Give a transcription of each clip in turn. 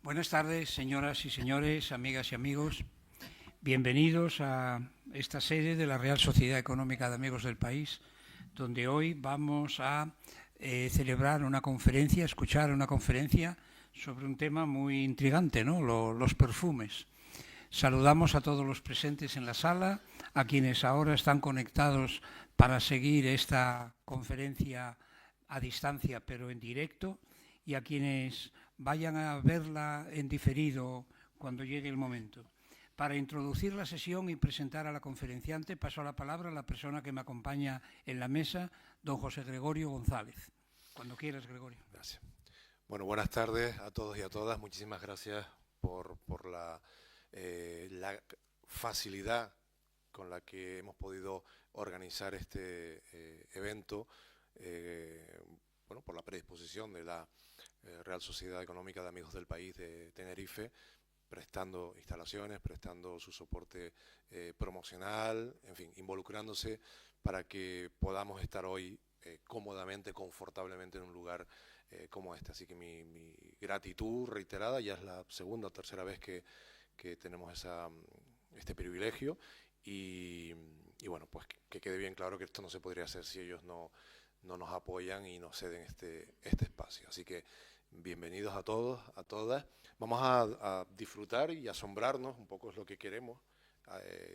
Buenas tardes, señoras y señores, amigas y amigos. Bienvenidos a esta sede de la Real Sociedad Económica de Amigos del País, donde hoy vamos a celebrar una conferencia, escuchar una conferencia sobre un tema muy intrigante, ¿no? Los perfumes. Saludamos a todos los presentes en la sala, a quienes ahora están conectados para seguir esta conferencia a distancia pero en directo, y a quienes vayan a verla en diferido cuando llegue el momento. Para introducir la sesión y presentar a la conferenciante, paso la palabra a la persona que me acompaña en la mesa, don José Gregorio González. Cuando quieras, Gregorio. Gracias. Bueno, buenas tardes a todos y a todas. Muchísimas gracias por la facilidad con la que hemos podido organizar este evento, bueno, por la predisposición de la Real Sociedad Económica de Amigos del País de Tenerife, prestando instalaciones, prestando su soporte promocional, en fin, involucrándose para que podamos estar hoy cómodamente, confortablemente en un lugar como este. Así que mi gratitud reiterada, ya es la segunda o tercera vez que tenemos este privilegio y bueno, pues que quede bien claro que esto no se podría hacer si ellos no nos apoyan y nos ceden este espacio. Así que bienvenidos a todos, a todas. Vamos a disfrutar y asombrarnos, un poco es lo que queremos,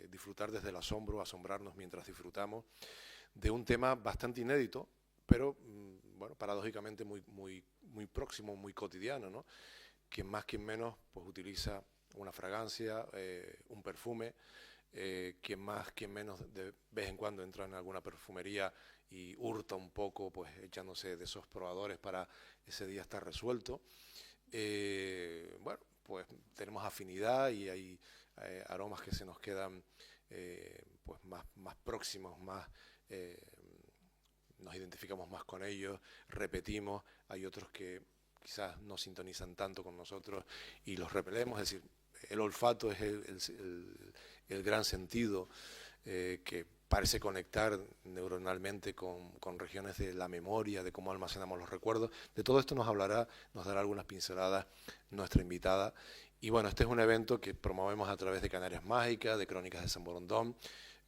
disfrutar desde el asombro, asombrarnos mientras disfrutamos de un tema bastante inédito, pero bueno, paradójicamente muy próximo, muy cotidiano, ¿no? Quien más, quien menos, pues utiliza una fragancia, un perfume, quien más, quien menos, de vez en cuando entra en alguna perfumería y hurta un poco, pues echándose de esos probadores para ese día estar resuelto. Bueno, pues tenemos afinidad y hay aromas que se nos quedan pues más próximos, nos identificamos más con ellos, repetimos. Hay otros que quizás no sintonizan tanto con nosotros y los repelemos. Es decir, el olfato es el gran sentido que parece conectar neuronalmente con regiones de la memoria, de cómo almacenamos los recuerdos. De todo esto nos dará algunas pinceladas nuestra invitada. Y bueno, este es un evento que promovemos a través de Canarias Mágicas, de Crónicas de San Borondón.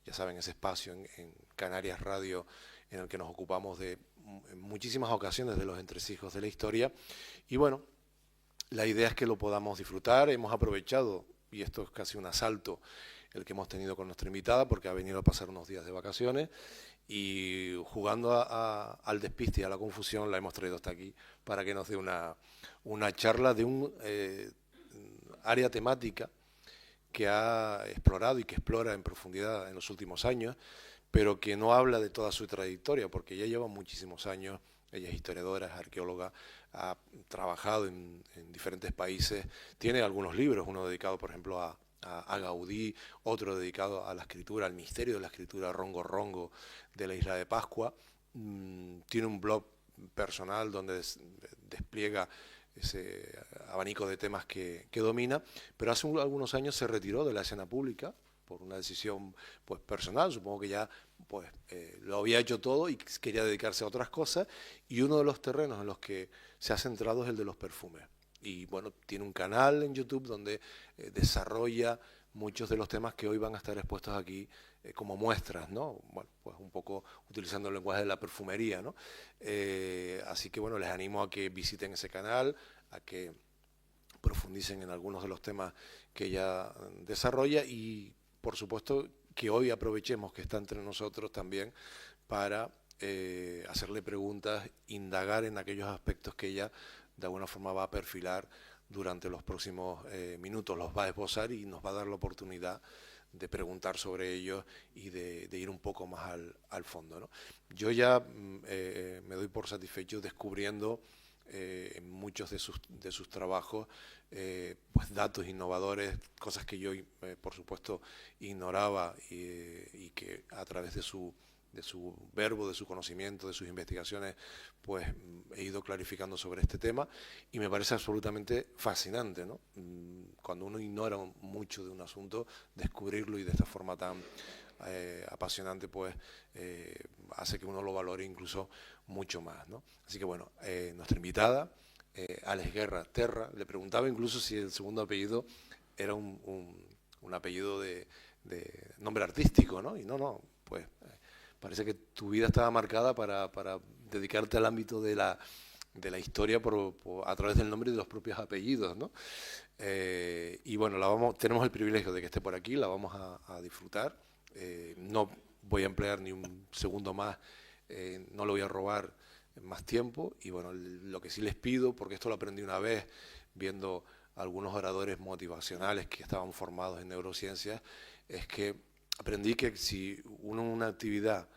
Ya saben, ese espacio en Canarias Radio en el que nos ocupamos en muchísimas ocasiones de los entresijos de la historia. Y bueno, la idea es que lo podamos disfrutar. Hemos aprovechado, y esto es casi un asalto, el que hemos tenido con nuestra invitada, porque ha venido a pasar unos días de vacaciones y jugando al despiste y a la confusión la hemos traído hasta aquí para que nos dé una charla de un área temática que ha explorado y que explora en profundidad en los últimos años, pero que no habla de toda su trayectoria, porque ya lleva muchísimos años. Ella es historiadora, es arqueóloga, ha trabajado en diferentes países, tiene algunos libros, uno dedicado, por ejemplo, a Gaudí, otro dedicado a la escritura, al misterio de la escritura Rongo Rongo de la isla de Pascua. Tiene un blog personal donde despliega ese abanico de temas que domina, pero hace algunos años se retiró de la escena pública por una decisión pues personal. Supongo que ya pues lo había hecho todo y quería dedicarse a otras cosas, y uno de los terrenos en los que se ha centrado es el de los perfumes. Y bueno, tiene un canal en YouTube donde desarrolla muchos de los temas que hoy van a estar expuestos aquí como muestras, ¿no? Bueno, pues un poco utilizando el lenguaje de la perfumería, ¿no? Así que bueno, les animo a que visiten ese canal, a que profundicen en algunos de los temas que ella desarrolla y por supuesto que hoy aprovechemos que está entre nosotros también para hacerle preguntas, indagar en aquellos aspectos que ella de alguna forma va a perfilar durante los próximos minutos, los va a esbozar y nos va a dar la oportunidad de preguntar sobre ellos y de ir un poco más al fondo, ¿no? Yo ya me doy por satisfecho descubriendo en muchos de sus trabajos pues datos innovadores, cosas que yo por supuesto ignoraba y que a través de su verbo, de su conocimiento, de sus investigaciones, pues he ido clarificando sobre este tema y me parece absolutamente fascinante, ¿no? Cuando uno ignora mucho de un asunto, descubrirlo y de esta forma tan apasionante, pues hace que uno lo valore incluso mucho más, ¿no? Así que bueno, nuestra invitada Alex Guerra, Terra. Le preguntaba incluso si el segundo apellido era un apellido de nombre artístico, ¿no? Y no, pues parece que tu vida estaba marcada para dedicarte al ámbito de la historia a través del nombre y de los propios apellidos, ¿no? Y bueno, tenemos el privilegio de que esté por aquí, la vamos a disfrutar. No voy a emplear ni un segundo más, no le voy a robar más tiempo. Y bueno, lo que sí les pido, porque esto lo aprendí una vez viendo algunos oradores motivacionales que estaban formados en neurociencias, es que aprendí que si uno una actividad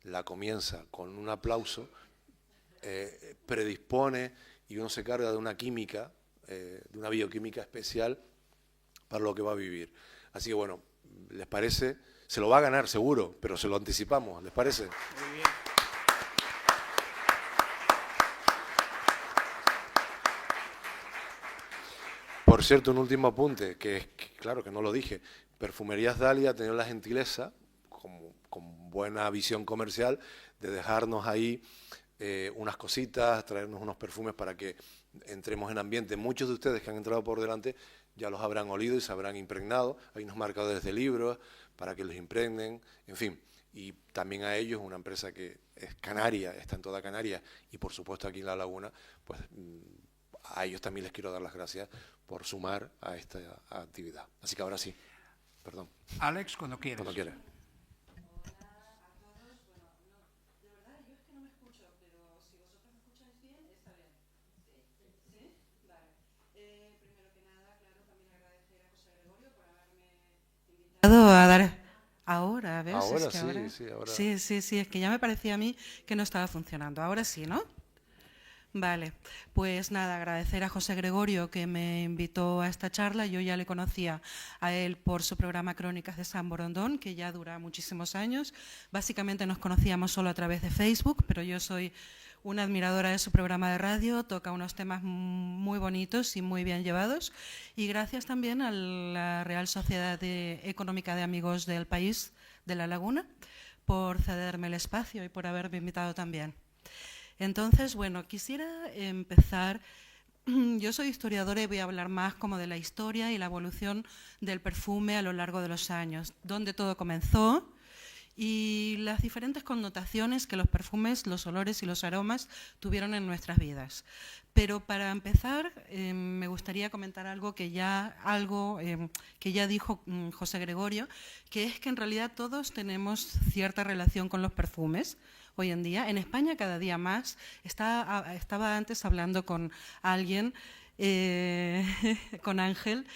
la comienza con un aplauso, predispone y uno se carga de una química, de una bioquímica especial para lo que va a vivir. Así que bueno, ¿les parece? Se lo va a ganar seguro, pero se lo anticipamos, ¿les parece? Muy bien. Por cierto, un último apunte, claro que no lo dije, Perfumerías Dalia ha tenido la gentileza, con buena visión comercial, de dejarnos ahí unas cositas, traernos unos perfumes para que entremos en ambiente. Muchos de ustedes que han entrado por delante ya los habrán olido y se habrán impregnado. Hay unos marcadores de libros para que los impregnen, en fin. Y también a ellos, una empresa que es canaria, está en toda Canarias y por supuesto aquí en La Laguna, pues a ellos también les quiero dar las gracias por sumar a esta actividad. Así que ahora sí, perdón. Alex, cuando quieras. Cuando quieras. A dar ahora, ¿ves? Ahora Es que sí, ahora... sí, ahora. Sí, es que ya me parecía a mí que no estaba funcionando. Ahora sí, ¿no? Vale, pues nada, agradecer a José Gregorio que me invitó a esta charla. Yo ya le conocía a él por su programa Crónicas de San Borondón, que ya dura muchísimos años. Básicamente nos conocíamos solo a través de Facebook, pero yo soy una admiradora de su programa de radio, toca unos temas muy bonitos y muy bien llevados. Y gracias también a la Real Sociedad Económica de Amigos del País de La Laguna por cederme el espacio y por haberme invitado también. Entonces, bueno, quisiera empezar. Yo soy historiadora y voy a hablar más como de la historia y la evolución del perfume a lo largo de los años, dónde todo comenzó y las diferentes connotaciones que los perfumes, los olores y los aromas tuvieron en nuestras vidas. Pero para empezar, me gustaría comentar algo que ya dijo José Gregorio, que es que en realidad todos tenemos cierta relación con los perfumes. Hoy en día, en España cada día más. Estaba antes hablando con alguien, con Ángel,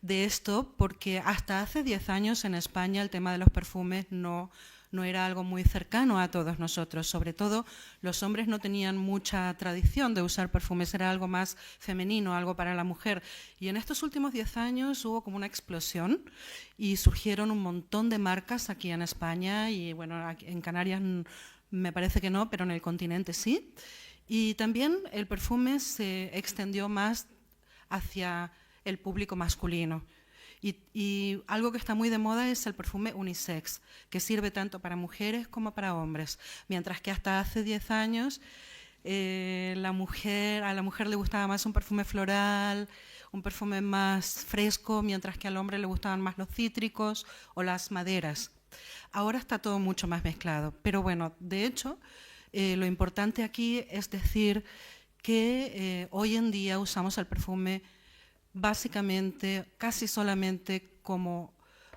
de esto, porque hasta hace 10 años en España el tema de los perfumes no era algo muy cercano a todos nosotros. Sobre todo, los hombres no tenían mucha tradición de usar perfumes, era algo más femenino, algo para la mujer. Y en estos últimos 10 años hubo como una explosión y surgieron un montón de marcas aquí en España y, bueno, aquí en Canarias me parece que no, pero en el continente sí. Y también el perfume se extendió más hacia el público masculino. Y algo que está muy de moda es el perfume unisex, que sirve tanto para mujeres como para hombres. Mientras que hasta hace 10 años a la mujer le gustaba más un perfume floral, un perfume más fresco, mientras que al hombre le gustaban más los cítricos o las maderas. Ahora está todo mucho más mezclado, pero bueno, de hecho, lo importante aquí es decir que hoy en día usamos el perfume básicamente, casi solamente como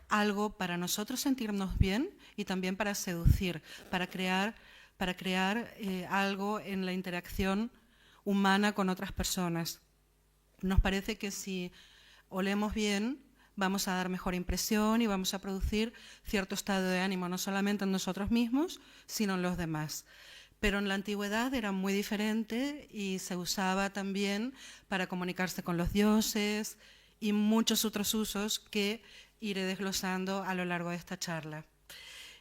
algo para nosotros sentirnos bien y también para seducir, para crear algo en la interacción humana con otras personas. Nos parece que si olemos bien, vamos a dar mejor impresión y vamos a producir cierto estado de ánimo, no solamente en nosotros mismos, sino en los demás. Pero en la antigüedad era muy diferente y se usaba también para comunicarse con los dioses y muchos otros usos que iré desglosando a lo largo de esta charla.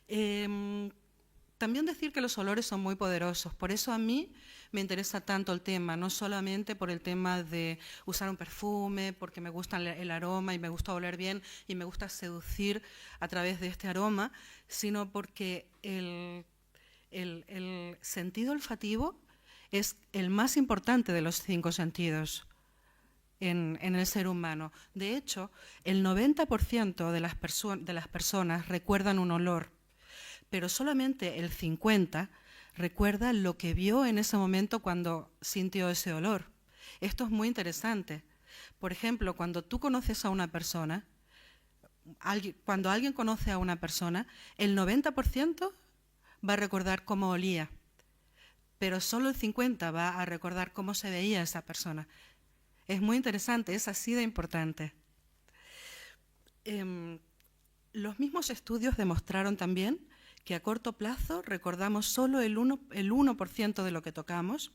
También decir que los olores son muy poderosos, por eso a mí me interesa tanto el tema, no solamente por el tema de usar un perfume, porque me gusta el aroma y me gusta oler bien y me gusta seducir a través de este aroma, sino porque el sentido olfativo es el más importante de los 5 sentidos en el ser humano. De hecho, el 90% de las personas recuerdan un olor, pero solamente el 50% recuerda lo que vio en ese momento cuando sintió ese olor. Esto es muy interesante. Por ejemplo, cuando tú conoces a una persona, cuando alguien conoce a una persona, el 90% va a recordar cómo olía, pero solo el 50% va a recordar cómo se veía esa persona. Es muy interesante, es así de importante. Los mismos estudios demostraron también que a corto plazo recordamos solo el 1% de lo que tocamos,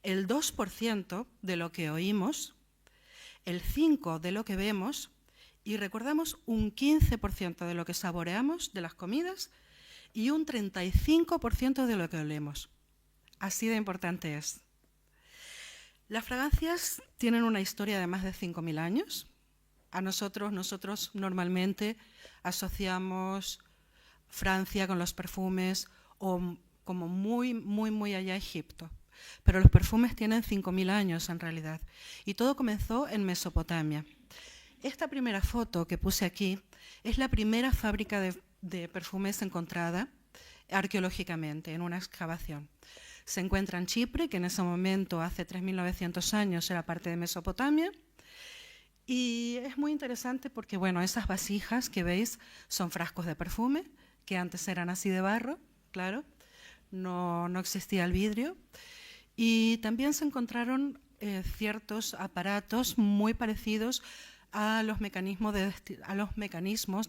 el 2% de lo que oímos, el 5% de lo que vemos y recordamos un 15% de lo que saboreamos de las comidas y un 35% de lo que olemos. Así de importante es. Las fragancias tienen una historia de más de 5.000 años. A nosotros normalmente asociamos Francia con los perfumes o como muy allá Egipto. Pero los perfumes tienen 5.000 años en realidad. Y todo comenzó en Mesopotamia. Esta primera foto que puse aquí es la primera fábrica de perfumes encontrada arqueológicamente en una excavación. Se encuentra en Chipre, que en ese momento, hace 3.900 años, era parte de Mesopotamia. Y es muy interesante porque, bueno, esas vasijas que veis son frascos de perfume, que antes eran así de barro, claro, no existía el vidrio. Y también se encontraron ciertos aparatos muy parecidos a los mecanismos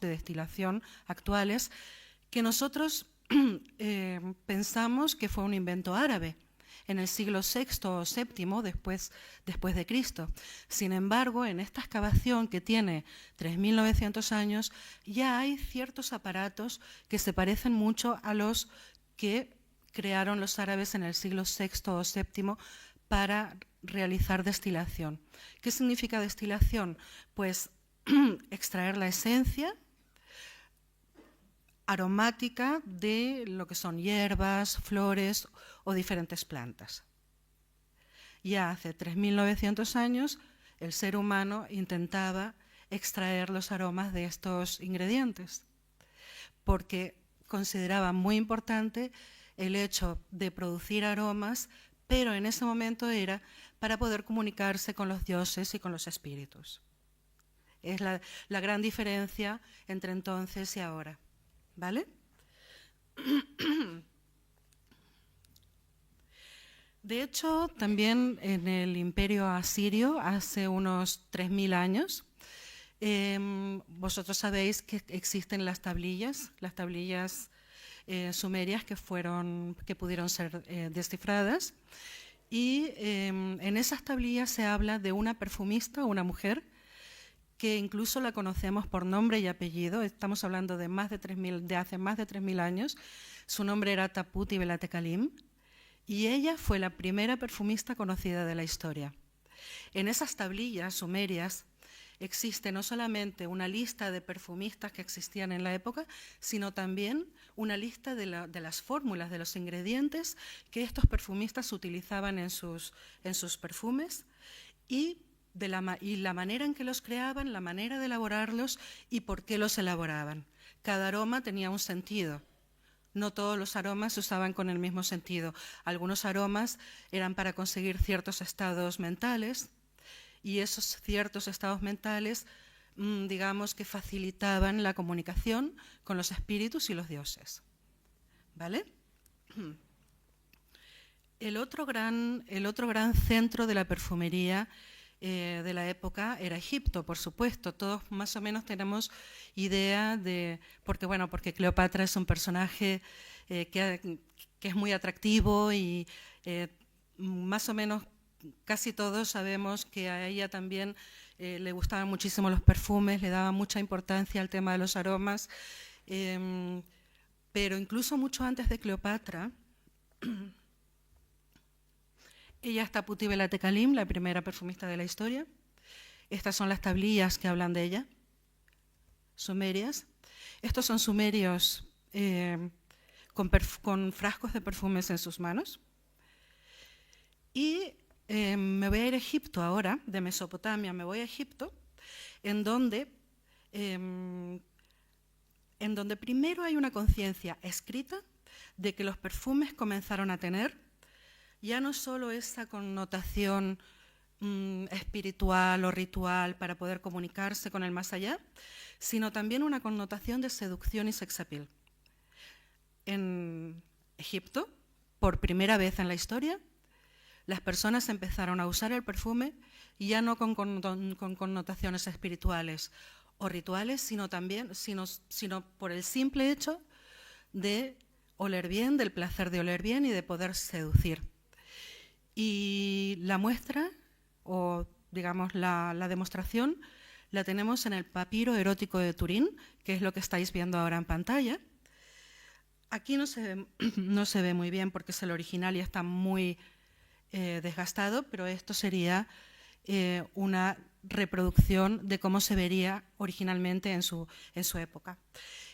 de destilación actuales que nosotros pensamos que fue un invento árabe en el siglo VI o VII después de Cristo. Sin embargo, en esta excavación que tiene 3.900 años, ya hay ciertos aparatos que se parecen mucho a los que crearon los árabes en el siglo VI o VII para realizar destilación. ¿Qué significa destilación? Pues extraer la esencia aromática de lo que son hierbas, flores o diferentes plantas. Ya hace 3.900 años el ser humano intentaba extraer los aromas de estos ingredientes porque consideraba muy importante el hecho de producir aromas, pero en ese momento era para poder comunicarse con los dioses y con los espíritus. Es la gran diferencia entre entonces y ahora. ¿Vale? De hecho, también en el Imperio Asirio, hace unos 3.000 años, vosotros sabéis que existen las tablillas sumerias que pudieron ser descifradas. Y en esas tablillas se habla de una perfumista, una mujer, que incluso la conocemos por nombre y apellido. Estamos hablando de hace más de 3.000 años. Su nombre era Taputi Belatekalim y ella fue la primera perfumista conocida de la historia. En esas tablillas sumerias existe no solamente una lista de perfumistas que existían en la época, sino también una lista de las fórmulas, de los ingredientes que estos perfumistas utilizaban en sus perfumes y la manera en que los creaban, la manera de elaborarlos y por qué los elaboraban. Cada aroma tenía un sentido. No todos los aromas se usaban con el mismo sentido. Algunos aromas eran para conseguir ciertos estados mentales y esos ciertos estados mentales, digamos que facilitaban la comunicación con los espíritus y los dioses. ¿Vale? El otro gran centro de la perfumería de la época era Egipto, por supuesto. Todos más o menos tenemos idea de... Porque Cleopatra es un personaje que es muy atractivo y más o menos casi todos sabemos que a ella también le gustaban muchísimo los perfumes, le daba mucha importancia al tema de los aromas, pero incluso mucho antes de Cleopatra... Ella es Taputi Belatekalim, la primera perfumista de la historia. Estas son las tablillas que hablan de ella, sumerias. Estos son sumerios con frascos de perfumes en sus manos. Y me voy a ir a Egipto ahora, de Mesopotamia me voy a Egipto, en donde primero hay una conciencia escrita de que los perfumes comenzaron a tener ya no solo esa connotación espiritual o ritual para poder comunicarse con el más allá, sino también una connotación de seducción y sex appeal. En Egipto, por primera vez en la historia, las personas empezaron a usar el perfume ya no con connotaciones espirituales o rituales, sino por el simple hecho de oler bien, del placer de oler bien y de poder seducir. Y la muestra, o digamos la demostración, la tenemos en el papiro erótico de Turín, que es lo que estáis viendo ahora en pantalla. Aquí no se ve muy bien porque es el original y está muy desgastado, pero esto sería una reproducción de cómo se vería originalmente en su época.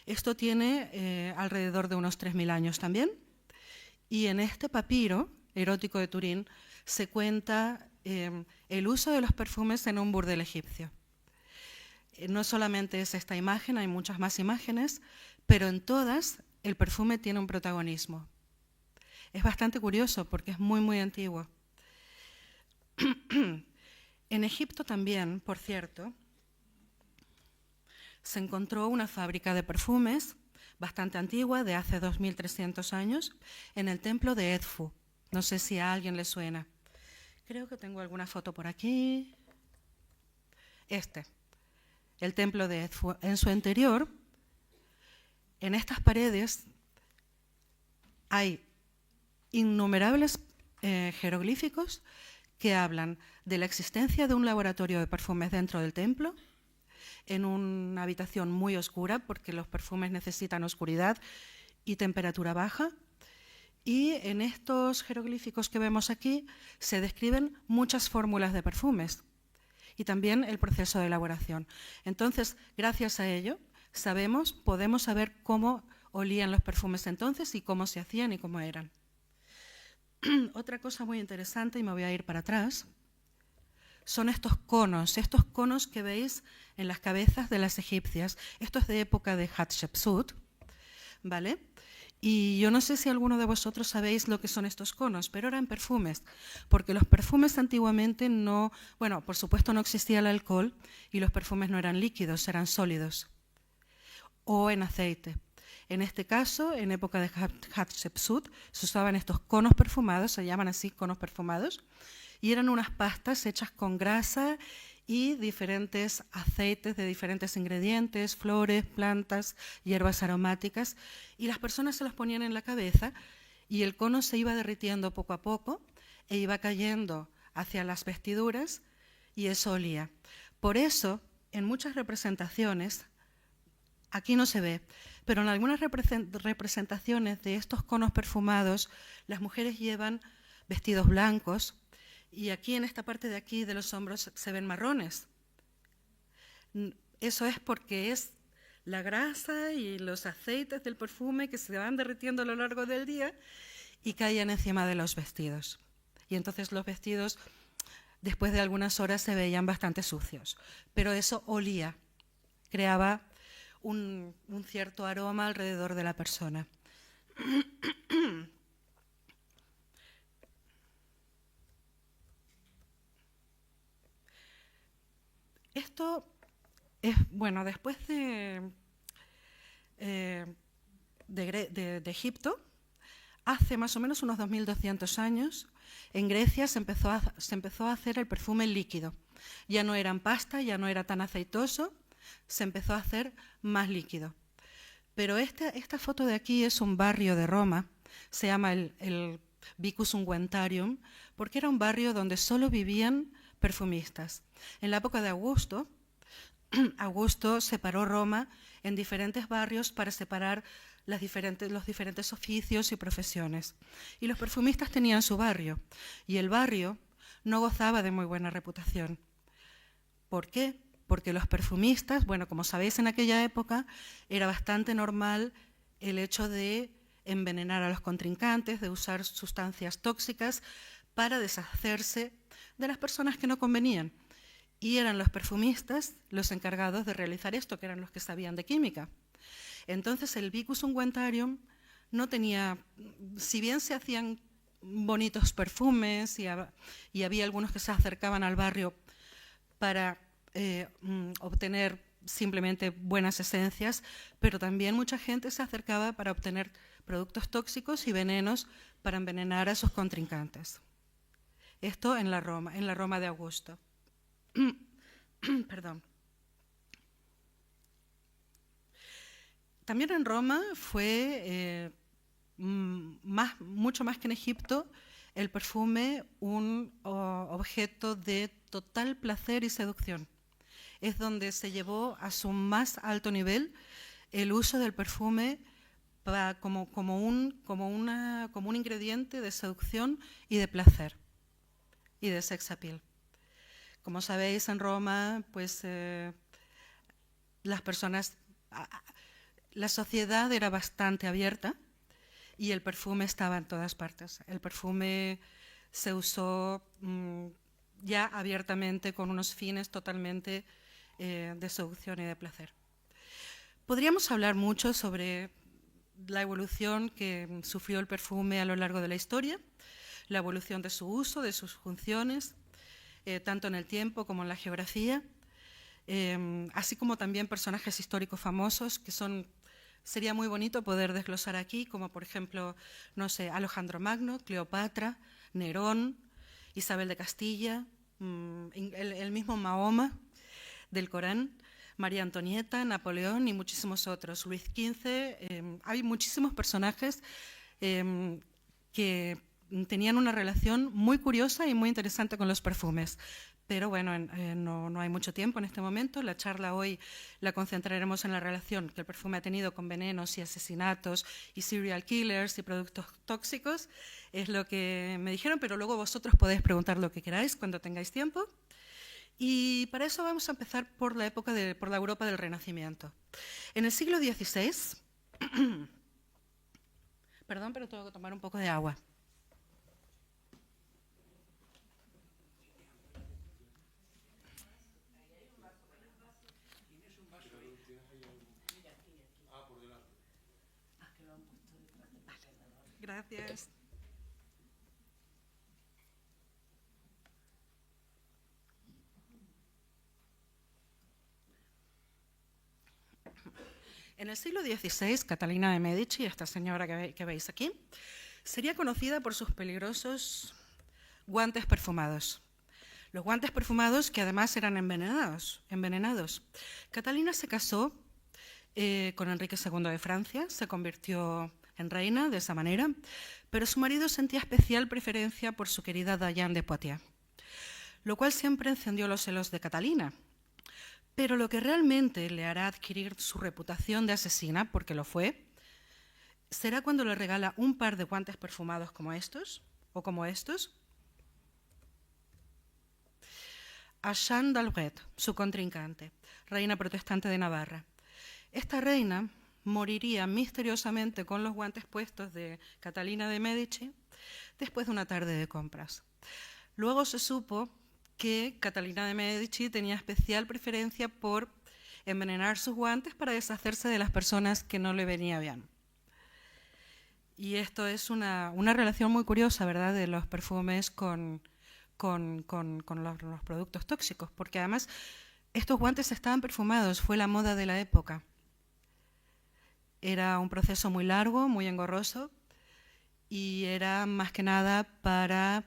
Esto tiene alrededor de unos 3000 años también, y en este papiro erótico de Turín se cuenta el uso de los perfumes en un burdel egipcio. No solamente es esta imagen, hay muchas más imágenes, pero en todas el perfume tiene un protagonismo. Es bastante curioso porque es muy, muy antiguo. En Egipto también, por cierto, se encontró una fábrica de perfumes bastante antigua, de hace 2300 años, en el templo de Edfu. No sé si a alguien le suena. Creo que tengo alguna foto por aquí. El templo de Edfu. En su interior, en estas paredes, hay innumerables jeroglíficos que hablan de la existencia de un laboratorio de perfumes dentro del templo, en una habitación muy oscura, porque los perfumes necesitan oscuridad y temperatura baja. Y en estos jeroglíficos que vemos aquí se describen muchas fórmulas de perfumes y también el proceso de elaboración. Entonces, gracias a ello, podemos saber cómo olían los perfumes entonces y cómo se hacían y cómo eran. Otra cosa muy interesante, y me voy a ir para atrás, son estos conos que veis en las cabezas de las egipcias. Esto es de época de Hatshepsut, ¿vale? Y yo no sé si alguno de vosotros sabéis lo que son estos conos, pero eran perfumes, porque los perfumes antiguamente por supuesto no existía el alcohol y los perfumes no eran líquidos, eran sólidos o en aceite. En este caso, en época de Hatshepsut, se usaban estos conos perfumados, se llaman así conos perfumados, y eran unas pastas hechas con grasa y diferentes aceites de diferentes ingredientes, flores, plantas, hierbas aromáticas, y las personas se los ponían en la cabeza y el cono se iba derritiendo poco a poco e iba cayendo hacia las vestiduras y eso olía. Por eso, en muchas representaciones, aquí no se ve, pero en algunas representaciones de estos conos perfumados, las mujeres llevan vestidos blancos y aquí en esta parte de aquí de los hombros se ven marrones. Eso es porque es la grasa y los aceites del perfume que se van derritiendo a lo largo del día y caían encima de los vestidos. Y entonces los vestidos, después de algunas horas, se veían bastante sucios. Pero eso olía, creaba un cierto aroma alrededor de la persona. Esto es, después de Egipto, hace más o menos unos 2200 años, en Grecia se empezó a hacer el perfume líquido. Ya no era en pasta, ya no era tan aceitoso, se empezó a hacer más líquido. Pero esta foto de aquí es un barrio de Roma, se llama el Vicus Unguentarium, porque era un barrio donde solo vivían perfumistas. En la época de Augusto, Augusto separó Roma en diferentes barrios para separar los diferentes oficios y profesiones. Y los perfumistas tenían su barrio, y el barrio no gozaba de muy buena reputación. ¿Por qué? Porque los perfumistas, como sabéis, en aquella época era bastante normal el hecho de envenenar a los contrincantes, de usar sustancias tóxicas para deshacerse de las personas que no convenían. Y eran los perfumistas los encargados de realizar esto, que eran los que sabían de química. Entonces el Vicus Unguentarium no tenía, si bien se hacían bonitos perfumes y había algunos que se acercaban al barrio para obtener simplemente buenas esencias, pero también mucha gente se acercaba para obtener productos tóxicos y venenos para envenenar a sus contrincantes. Esto en la Roma de Augusto. Perdón. También en Roma fue, mucho más que en Egipto, el perfume un objeto de total placer y seducción. Es donde se llevó a su más alto nivel el uso del perfume como un ingrediente de seducción y de placer y de sex appeal. Como sabéis, en Roma, pues las personas, la sociedad era bastante abierta y el perfume estaba en todas partes. El perfume se usó ya abiertamente con unos fines totalmente de seducción y de placer. Podríamos hablar mucho sobre la evolución que sufrió el perfume a lo largo de la historia, la evolución de su uso, de sus funciones, tanto en el tiempo como en la geografía, así como también personajes históricos famosos que sería muy bonito poder desglosar aquí, como por ejemplo, no sé, Alejandro Magno, Cleopatra, Nerón, Isabel de Castilla, el mismo Mahoma del Corán, María Antonieta, Napoleón y muchísimos otros, Luis XV. Hay muchísimos personajes que tenían una relación muy curiosa y muy interesante con los perfumes. Pero bueno, no hay mucho tiempo en este momento. La charla hoy la concentraremos en la relación que el perfume ha tenido con venenos y asesinatos y serial killers y productos tóxicos. Es lo que me dijeron, pero luego vosotros podéis preguntar lo que queráis cuando tengáis tiempo. Y para eso vamos a empezar por la Europa del Renacimiento. En el siglo XVI, perdón, pero tengo que tomar un poco de agua. Gracias. En el siglo XVI, Catalina de Medici, esta señora que veis aquí, sería conocida por sus peligrosos guantes perfumados. Los guantes perfumados que además eran envenenados. Catalina se casó con Enrique II de Francia, se convirtió en reina de esa manera, pero su marido sentía especial preferencia por su querida Diane de Poitiers, lo cual siempre encendió los celos de Catalina. Pero lo que realmente le hará adquirir su reputación de asesina, porque lo fue, será cuando le regala un par de guantes perfumados como estos, a Jeanne d'Albret, su contrincante, reina protestante de Navarra. Esta reina moriría misteriosamente con los guantes puestos de Catalina de Medici después de una tarde de compras. Luego se supo que Catalina de Medici tenía especial preferencia por envenenar sus guantes para deshacerse de las personas que no le venían bien. Y esto es una relación muy curiosa, ¿verdad?, de los perfumes con los productos tóxicos, porque además estos guantes estaban perfumados, fue la moda de la época. Era un proceso muy largo, muy engorroso, y era más que nada para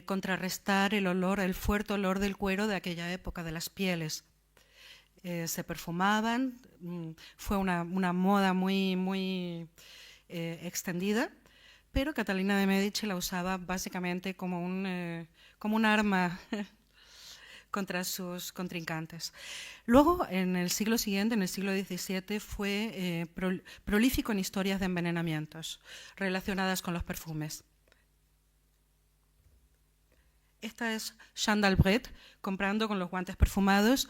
contrarrestar el fuerte olor del cuero de aquella época, de las pieles. Se perfumaban, fue una moda muy extendida, pero Catalina de Medici la usaba básicamente como un arma contra sus contrincantes. Luego, en el siglo siguiente, en el siglo XVII, fue prolífico en historias de envenenamientos relacionadas con los perfumes. Esta es Jeanne d'Albret comprando con los guantes perfumados.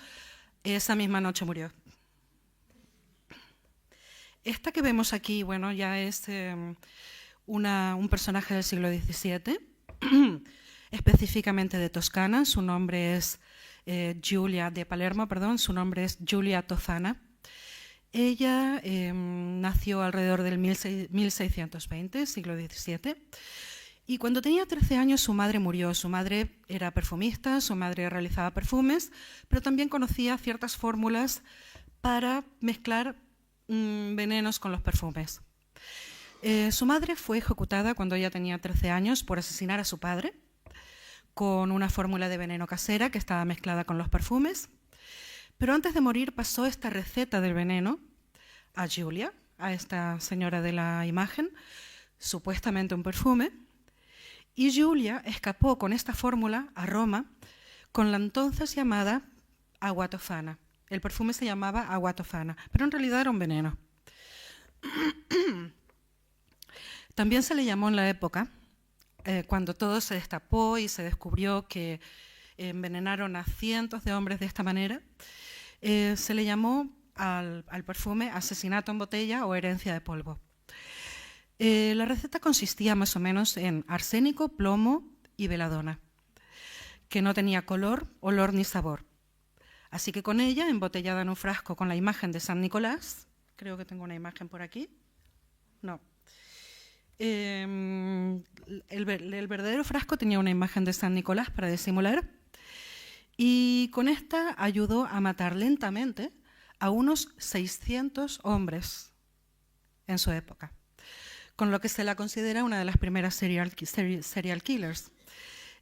Esa misma noche murió. Esta que vemos aquí, bueno, ya es un personaje del siglo XVII. específicamente de Toscana. Su nombre es Giulia de Palermo, perdón, su nombre es Giulia Tozana. Ella nació alrededor del 1620, siglo XVII, y cuando tenía 13 años su madre murió. Su madre era perfumista, su madre realizaba perfumes, pero también conocía ciertas fórmulas para mezclar venenos con los perfumes. Su madre fue ejecutada cuando ella tenía 13 años por asesinar a su padre con una fórmula de veneno casera que estaba mezclada con los perfumes. Pero antes de morir pasó esta receta del veneno a Giulia, a esta señora de la imagen, supuestamente un perfume, y Giulia escapó con esta fórmula a Roma con la entonces llamada agua tofana. El perfume se llamaba agua tofana, pero en realidad era un veneno. También se le llamó en la época, cuando todo se destapó y se descubrió que envenenaron a cientos de hombres de esta manera, se le llamó al perfume asesinato en botella o herencia de polvo. La receta consistía más o menos en arsénico, plomo y beladona, que no tenía color, olor ni sabor. Así que con ella, embotellada en un frasco con la imagen de San Nicolás, creo que tengo una imagen por aquí, no. El verdadero frasco tenía una imagen de San Nicolás para disimular, y con esta ayudó a matar lentamente a unos 600 hombres en su época, con lo que se la considera una de las primeras serial killers.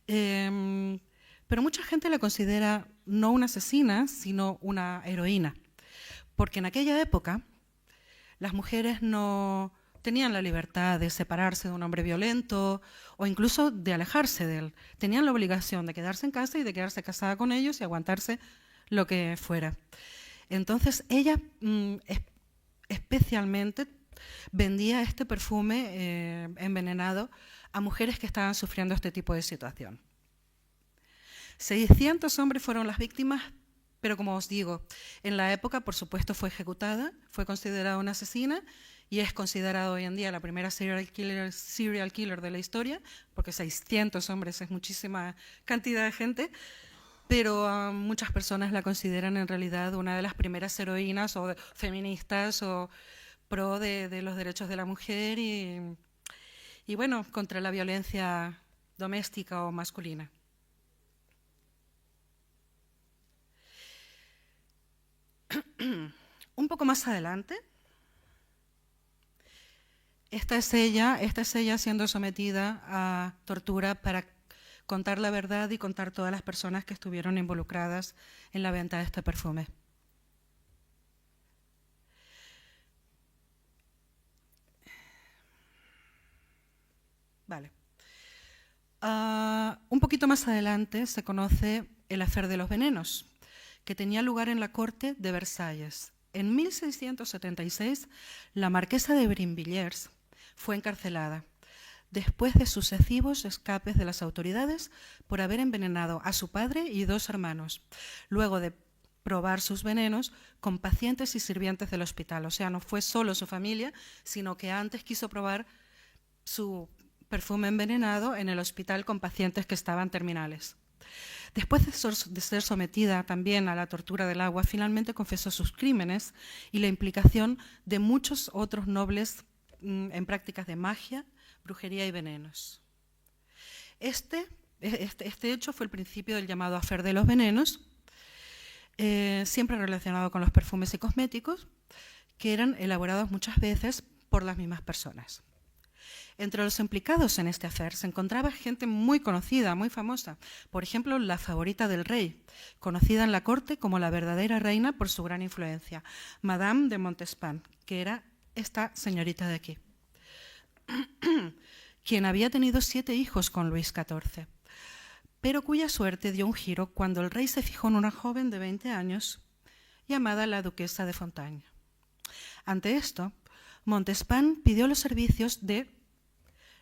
Pero mucha gente la considera no una asesina, sino una heroína, porque en aquella época las mujeres no tenían la libertad de separarse de un hombre violento o incluso de alejarse de él. Tenían la obligación de quedarse en casa y de quedarse casada con ellos y aguantarse lo que fuera. Entonces ella especialmente vendía este perfume envenenado a mujeres que estaban sufriendo este tipo de situación. 600 hombres fueron las víctimas, pero como os digo, en la época, por supuesto, fue ejecutada, fue considerada una asesina y es considerada hoy en día la primera serial killer de la historia, porque 600 hombres es muchísima cantidad de gente, pero muchas personas la consideran en realidad una de las primeras heroínas o feministas o pro de los derechos de la mujer y bueno, contra la violencia doméstica o masculina. Un poco más adelante, esta es ella siendo sometida a tortura para contar la verdad y contar todas las personas que estuvieron involucradas en la venta de este perfume. Vale. Un poquito más adelante se conoce el affair de los venenos, que tenía lugar en la corte de Versalles. En 1676, la marquesa de Brinvilliers fue encarcelada después de sucesivos escapes de las autoridades por haber envenenado a su padre y 2 hermanos, luego de probar sus venenos con pacientes y sirvientes del hospital. O sea, no fue solo su familia, sino que antes quiso probar su perfume envenenado en el hospital con pacientes que estaban terminales. Después de ser sometida también a la tortura del agua, finalmente confesó sus crímenes y la implicación de muchos otros nobles en prácticas de magia, brujería y venenos. Este hecho fue el principio del llamado affair de los venenos, siempre relacionado con los perfumes y cosméticos, que eran elaborados muchas veces por las mismas personas. Entre los implicados en este affair se encontraba gente muy conocida, muy famosa. Por ejemplo, la favorita del rey, conocida en la corte como la verdadera reina por su gran influencia, Madame de Montespan, que era esta señorita de aquí, quien había tenido 7 hijos con Luis XIV, pero cuya suerte dio un giro cuando el rey se fijó en una joven de 20 años llamada la duquesa de Fontaine. Ante esto, Montespan pidió los servicios de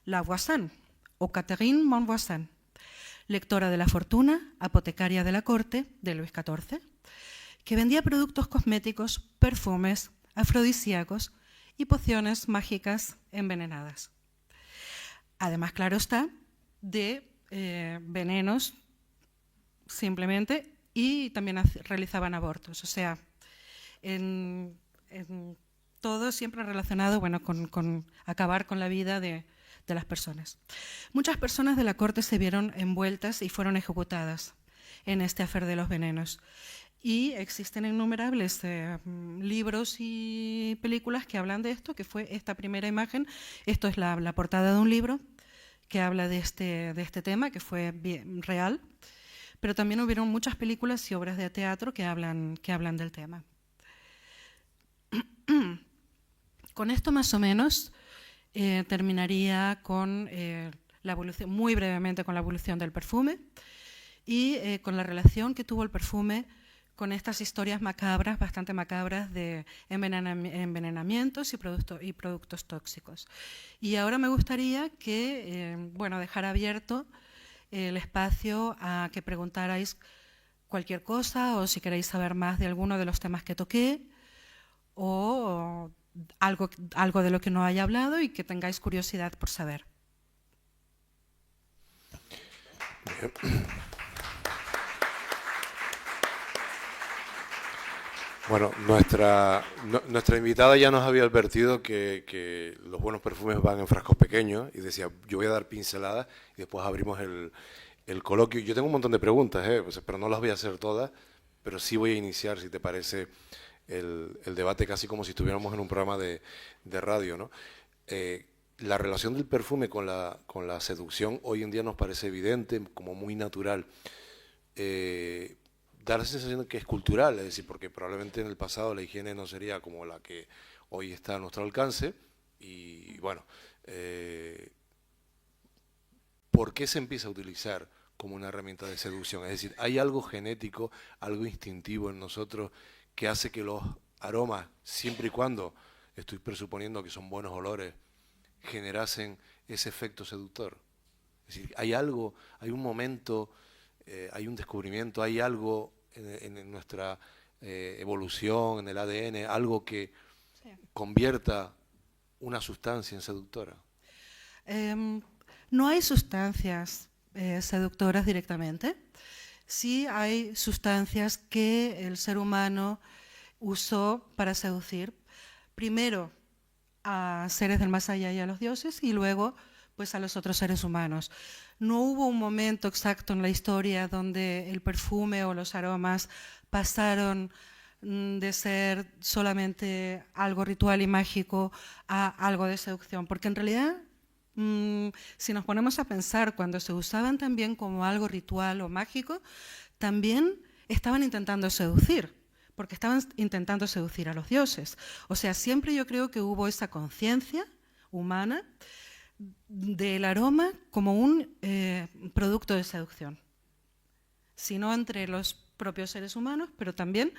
la Voisin, o Catherine Montvoisin, lectora de la fortuna, apotecaria de la corte de Luis XIV, que vendía productos cosméticos, perfumes, afrodisíacos y pociones mágicas envenenadas. Además, claro está, de venenos simplemente, y también realizaban abortos. O sea, en todo siempre relacionado, bueno, con acabar con la vida de las personas. Muchas personas de la corte se vieron envueltas y fueron ejecutadas en este afer de los venenos. Y existen innumerables libros y películas que hablan de esto, que fue esta primera imagen. Esto es la portada de un libro que habla de este tema, que fue real. Pero también hubieron muchas películas y obras de teatro que hablan del tema. Con esto más o menos terminaría con la evolución, muy brevemente, con la evolución del perfume y con la relación que tuvo el perfume con estas historias macabras, bastante macabras, de envenenamientos y productos tóxicos. Y ahora me gustaría que, bueno, dejar abierto el espacio a que preguntarais cualquier cosa, o si queréis saber más de alguno de los temas que toqué, o algo de lo que no haya hablado y que tengáis curiosidad por saber. Bueno, nuestra invitada ya nos había advertido que los buenos perfumes van en frascos pequeños, y decía, yo voy a dar pinceladas y después abrimos el coloquio. Yo tengo un montón de preguntas, pues, pero no las voy a hacer todas, pero sí voy a iniciar, si te parece, el debate casi como si estuviéramos en un programa de radio, ¿no? La relación del perfume con la seducción hoy en día nos parece evidente, como muy natural. Da la sensación de que es cultural, es decir, porque probablemente en el pasado la higiene no sería como la que hoy está a nuestro alcance. Y bueno, ¿por qué se empieza a utilizar como una herramienta de seducción? Es decir, ¿hay algo genético, algo instintivo en nosotros que hace que los aromas, siempre y cuando, estoy presuponiendo que son buenos olores, generasen ese efecto seductor? Es decir, hay algo, hay un momento, hay un descubrimiento, hay algo en nuestra evolución, en el ADN, algo que convierta una sustancia en seductora. No hay sustancias seductoras directamente. Sí hay sustancias que el ser humano usó para seducir, primero a seres del más allá y a los dioses, y luego pues a los otros seres humanos. No hubo un momento exacto en la historia donde el perfume o los aromas pasaron de ser solamente algo ritual y mágico a algo de seducción, porque en realidad, si nos ponemos a pensar, cuando se usaban también como algo ritual o mágico, también estaban intentando seducir, porque estaban intentando seducir a los dioses. O sea, siempre yo creo que hubo esa conciencia humana del aroma como un producto de seducción, sino entre los propios seres humanos, pero también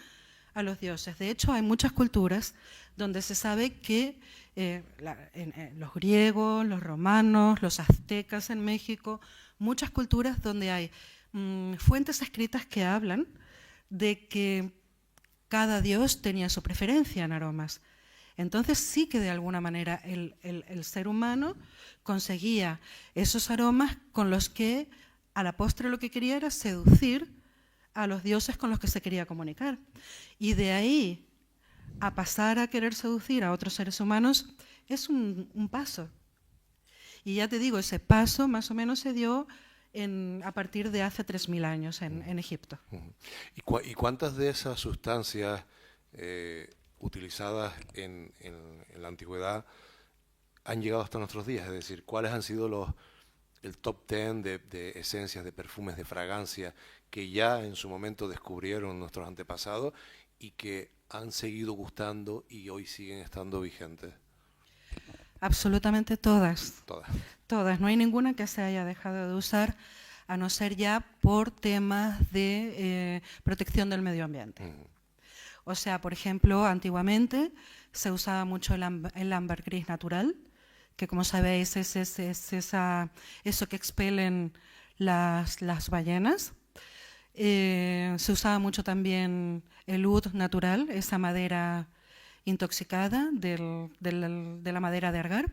a los dioses. De hecho, hay muchas culturas donde se sabe que los griegos, los romanos, los aztecas en México, muchas culturas donde hay fuentes escritas que hablan de que cada dios tenía su preferencia en aromas. Entonces sí que de alguna manera el ser humano conseguía esos aromas con los que a la postre lo que quería era seducir a los dioses con los que se quería comunicar. Y de ahí a pasar a querer seducir a otros seres humanos es un paso. Y ya te digo, ese paso más o menos se dio a partir de hace 3000 años en Egipto. ¿Y cuántas de esas sustancias utilizadas en la antigüedad han llegado hasta nuestros días? Es decir, ¿cuáles han sido el top 10 de esencias, de perfumes, de fragancias que ya en su momento descubrieron nuestros antepasados y que han seguido gustando y hoy siguen estando vigentes? Absolutamente todas. Todas. Todas. No hay ninguna que se haya dejado de usar, a no ser ya por temas de protección del medio ambiente. O sea, por ejemplo, antiguamente se usaba mucho el ámbar gris natural, que como sabéis es eso que expelen las ballenas. Se usaba mucho también el oud natural, esa madera intoxicada de la madera de argar.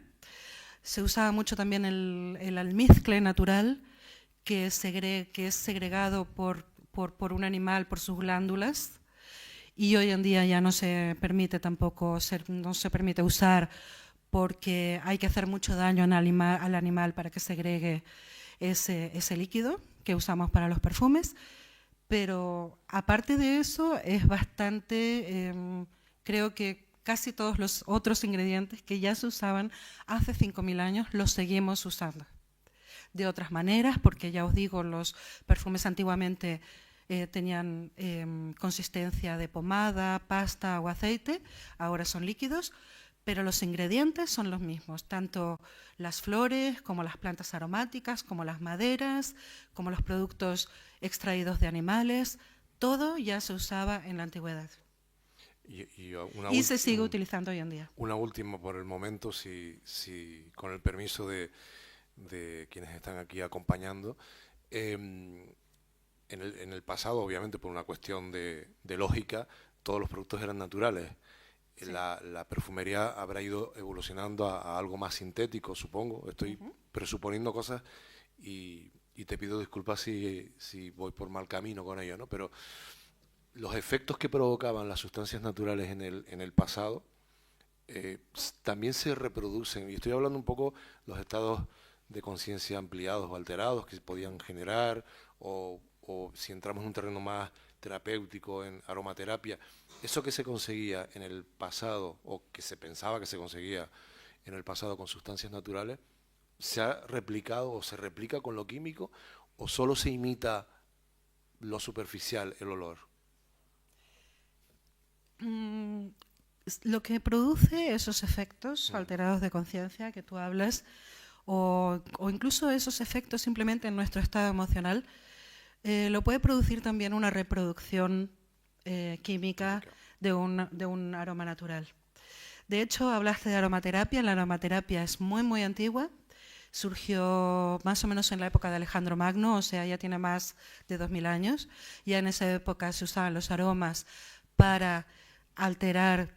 Se usaba mucho también el almizcle natural, que es segregado por un animal, por sus glándulas, y hoy en día ya no se permite tampoco, no se permite usar porque hay que hacer mucho daño al animal para que segregue ese líquido que usamos para los perfumes. Pero aparte de eso, es bastante, creo que casi todos los otros ingredientes que ya se usaban hace 5.000 años los seguimos usando. De otras maneras, porque ya os digo, los perfumes antiguamente tenían consistencia de pomada, pasta o aceite, ahora son líquidos, pero los ingredientes son los mismos, tanto las flores como las plantas aromáticas, como las maderas, como los productos extraídos de animales, todo ya se usaba en la antigüedad. Y se sigue utilizando hoy en día. Una última por el momento, si con el permiso de quienes están aquí acompañando. En el pasado, obviamente por una cuestión de lógica, todos los productos eran naturales. Sí. La perfumería habrá ido evolucionando a algo más sintético, supongo. Estoy presuponiendo cosas y te pido disculpas si voy por mal camino con ello, ¿no? Pero los efectos que provocaban las sustancias naturales en el pasado también se reproducen. Y estoy hablando un poco los estados de conciencia ampliados o alterados que se podían generar, o si entramos en un terreno más terapéutico, en aromaterapia, eso que se conseguía en el pasado, o que se pensaba que se conseguía en el pasado con sustancias naturales, ¿se ha replicado o se replica con lo químico, o solo se imita lo superficial, el olor? Lo que produce esos efectos alterados de conciencia que tú hablas, o incluso esos efectos simplemente en nuestro estado emocional, lo puede producir también una reproducción química de un aroma natural. De hecho, hablaste de aromaterapia. La aromaterapia es muy, muy antigua. Surgió más o menos en la época de Alejandro Magno, o sea, ya tiene más de 2000 años. Ya en esa época se usaban los aromas para alterar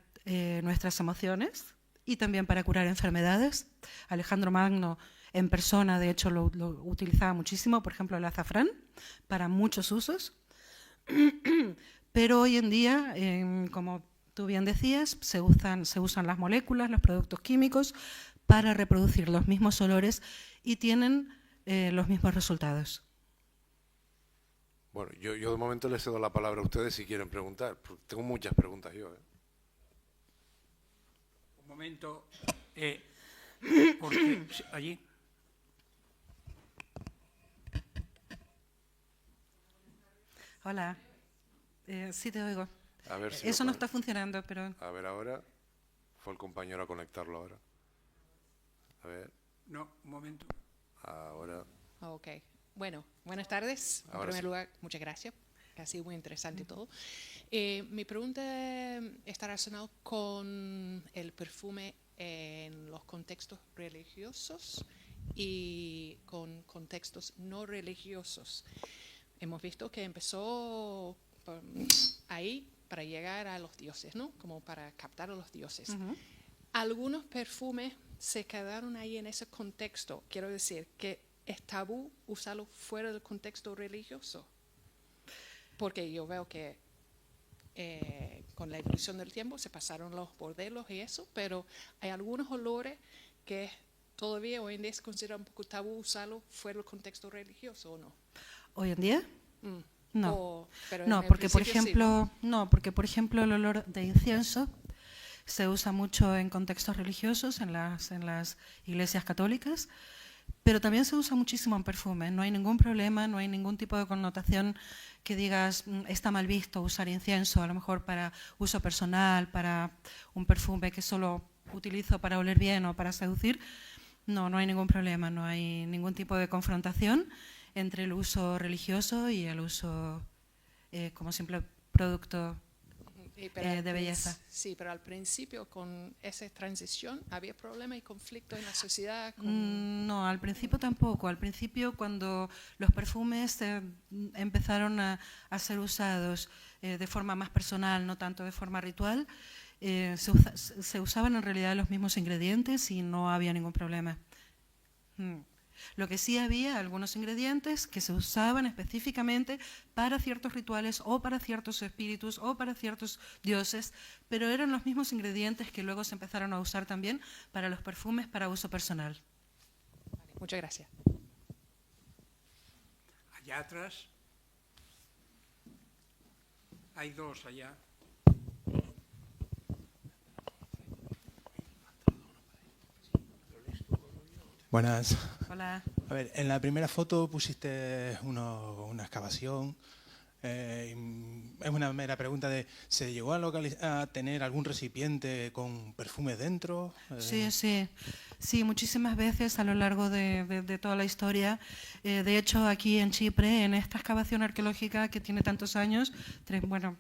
nuestras emociones y también para curar enfermedades. Alejandro Magno en persona, de hecho, lo utilizaba muchísimo, por ejemplo, el azafrán, para muchos usos. Pero hoy en día, como tú bien decías, se usan las moléculas, los productos químicos, para reproducir los mismos olores y tienen los mismos resultados. Bueno, yo de momento les cedo la palabra a ustedes si quieren preguntar, porque tengo muchas preguntas yo. Un momento, porque allí. Hola, sí te oigo. A ver si eso no está funcionando, pero... A ver, ahora fue el compañero a conectarlo ahora. A ver. No, un momento. Ahora. Ok. Bueno, buenas tardes. En primer lugar, muchas gracias. Ha sido muy interesante todo. Mi pregunta está relacionada con el perfume en los contextos religiosos y con contextos no religiosos. Hemos visto que empezó ahí para llegar a los dioses, ¿no? Como para captar a los dioses. Algunos perfumes se quedaron ahí en ese contexto. Quiero decir que es tabú usarlo fuera del contexto religioso. Porque yo veo que con la evolución del tiempo se pasaron los bordelos y eso, pero hay algunos olores que todavía hoy en día se considera un poco tabú usarlo fuera del contexto religioso, ¿o no? ¿Hoy en día? No. No, porque por ejemplo, sí, ¿no? Porque por ejemplo el olor de incienso se usa mucho en contextos religiosos, en las iglesias católicas, pero también se usa muchísimo en perfumes. No hay ningún problema, no hay ningún tipo de connotación que digas está mal visto usar incienso, a lo mejor para uso personal, para un perfume que solo utilizo para oler bien o para seducir. No hay ningún problema, no hay ningún tipo de confrontación entre el uso religioso y el uso como simple producto de belleza. Sí, pero al principio con esa transición había problema y conflicto en la sociedad. No, al principio tampoco. Al principio cuando los perfumes empezaron a ser usados de forma más personal, no tanto de forma ritual, se usaban en realidad los mismos ingredientes y no había ningún problema. Lo que sí había algunos ingredientes que se usaban específicamente para ciertos rituales o para ciertos espíritus o para ciertos dioses, pero eran los mismos ingredientes que luego se empezaron a usar también para los perfumes para uso personal. Vale, muchas gracias. Allá atrás. Hay dos allá. Buenas. Hola. A ver, en la primera foto pusiste una excavación. Es una mera pregunta de, ¿se llegó a tener algún recipiente con perfumes dentro? Sí, muchísimas veces a lo largo de toda la historia. De hecho, aquí en Chipre, en esta excavación arqueológica que tiene tantos años,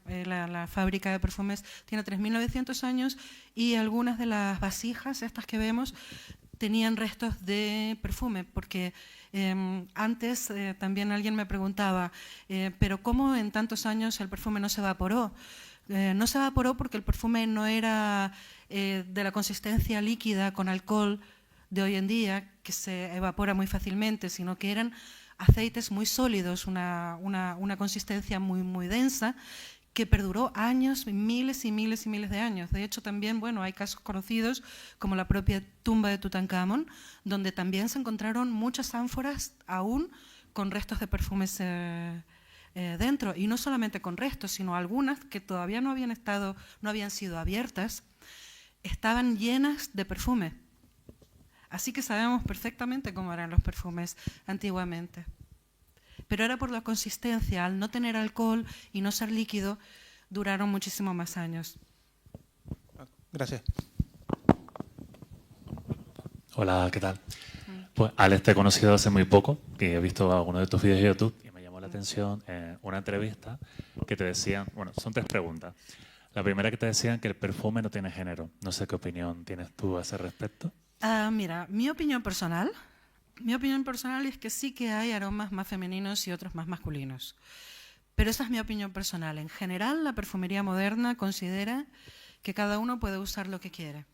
la fábrica de perfumes tiene 3.900 años y algunas de las vasijas, estas que vemos, tenían restos de perfume, porque antes también alguien me preguntaba, pero ¿cómo en tantos años el perfume no se evaporó? No se evaporó porque el perfume no era de la consistencia líquida con alcohol de hoy en día, que se evapora muy fácilmente, sino que eran aceites muy sólidos, una consistencia muy, muy densa, que perduró años, miles y miles y miles de años. De hecho, también hay casos conocidos, como la propia tumba de Tutankamón, donde también se encontraron muchas ánforas aún con restos de perfumes dentro, y no solamente con restos, sino algunas que todavía no habían sido abiertas, estaban llenas de perfume. Así que sabemos perfectamente cómo eran los perfumes antiguamente. Pero era por la consistencia, al no tener alcohol y no ser líquido, duraron muchísimo más años. Gracias. Hola, ¿qué tal? Pues Alex, te he conocido hace muy poco, que he visto algunos de tus vídeos de YouTube y me llamó la atención una entrevista que te decían, son 3 preguntas. La primera, que te decían que el perfume no tiene género. No sé qué opinión tienes tú a ese respecto. Mira, mi opinión personal es que sí que hay aromas más femeninos y otros más masculinos. Pero esa es mi opinión personal. En general, la perfumería moderna considera que cada uno puede usar lo que quiere.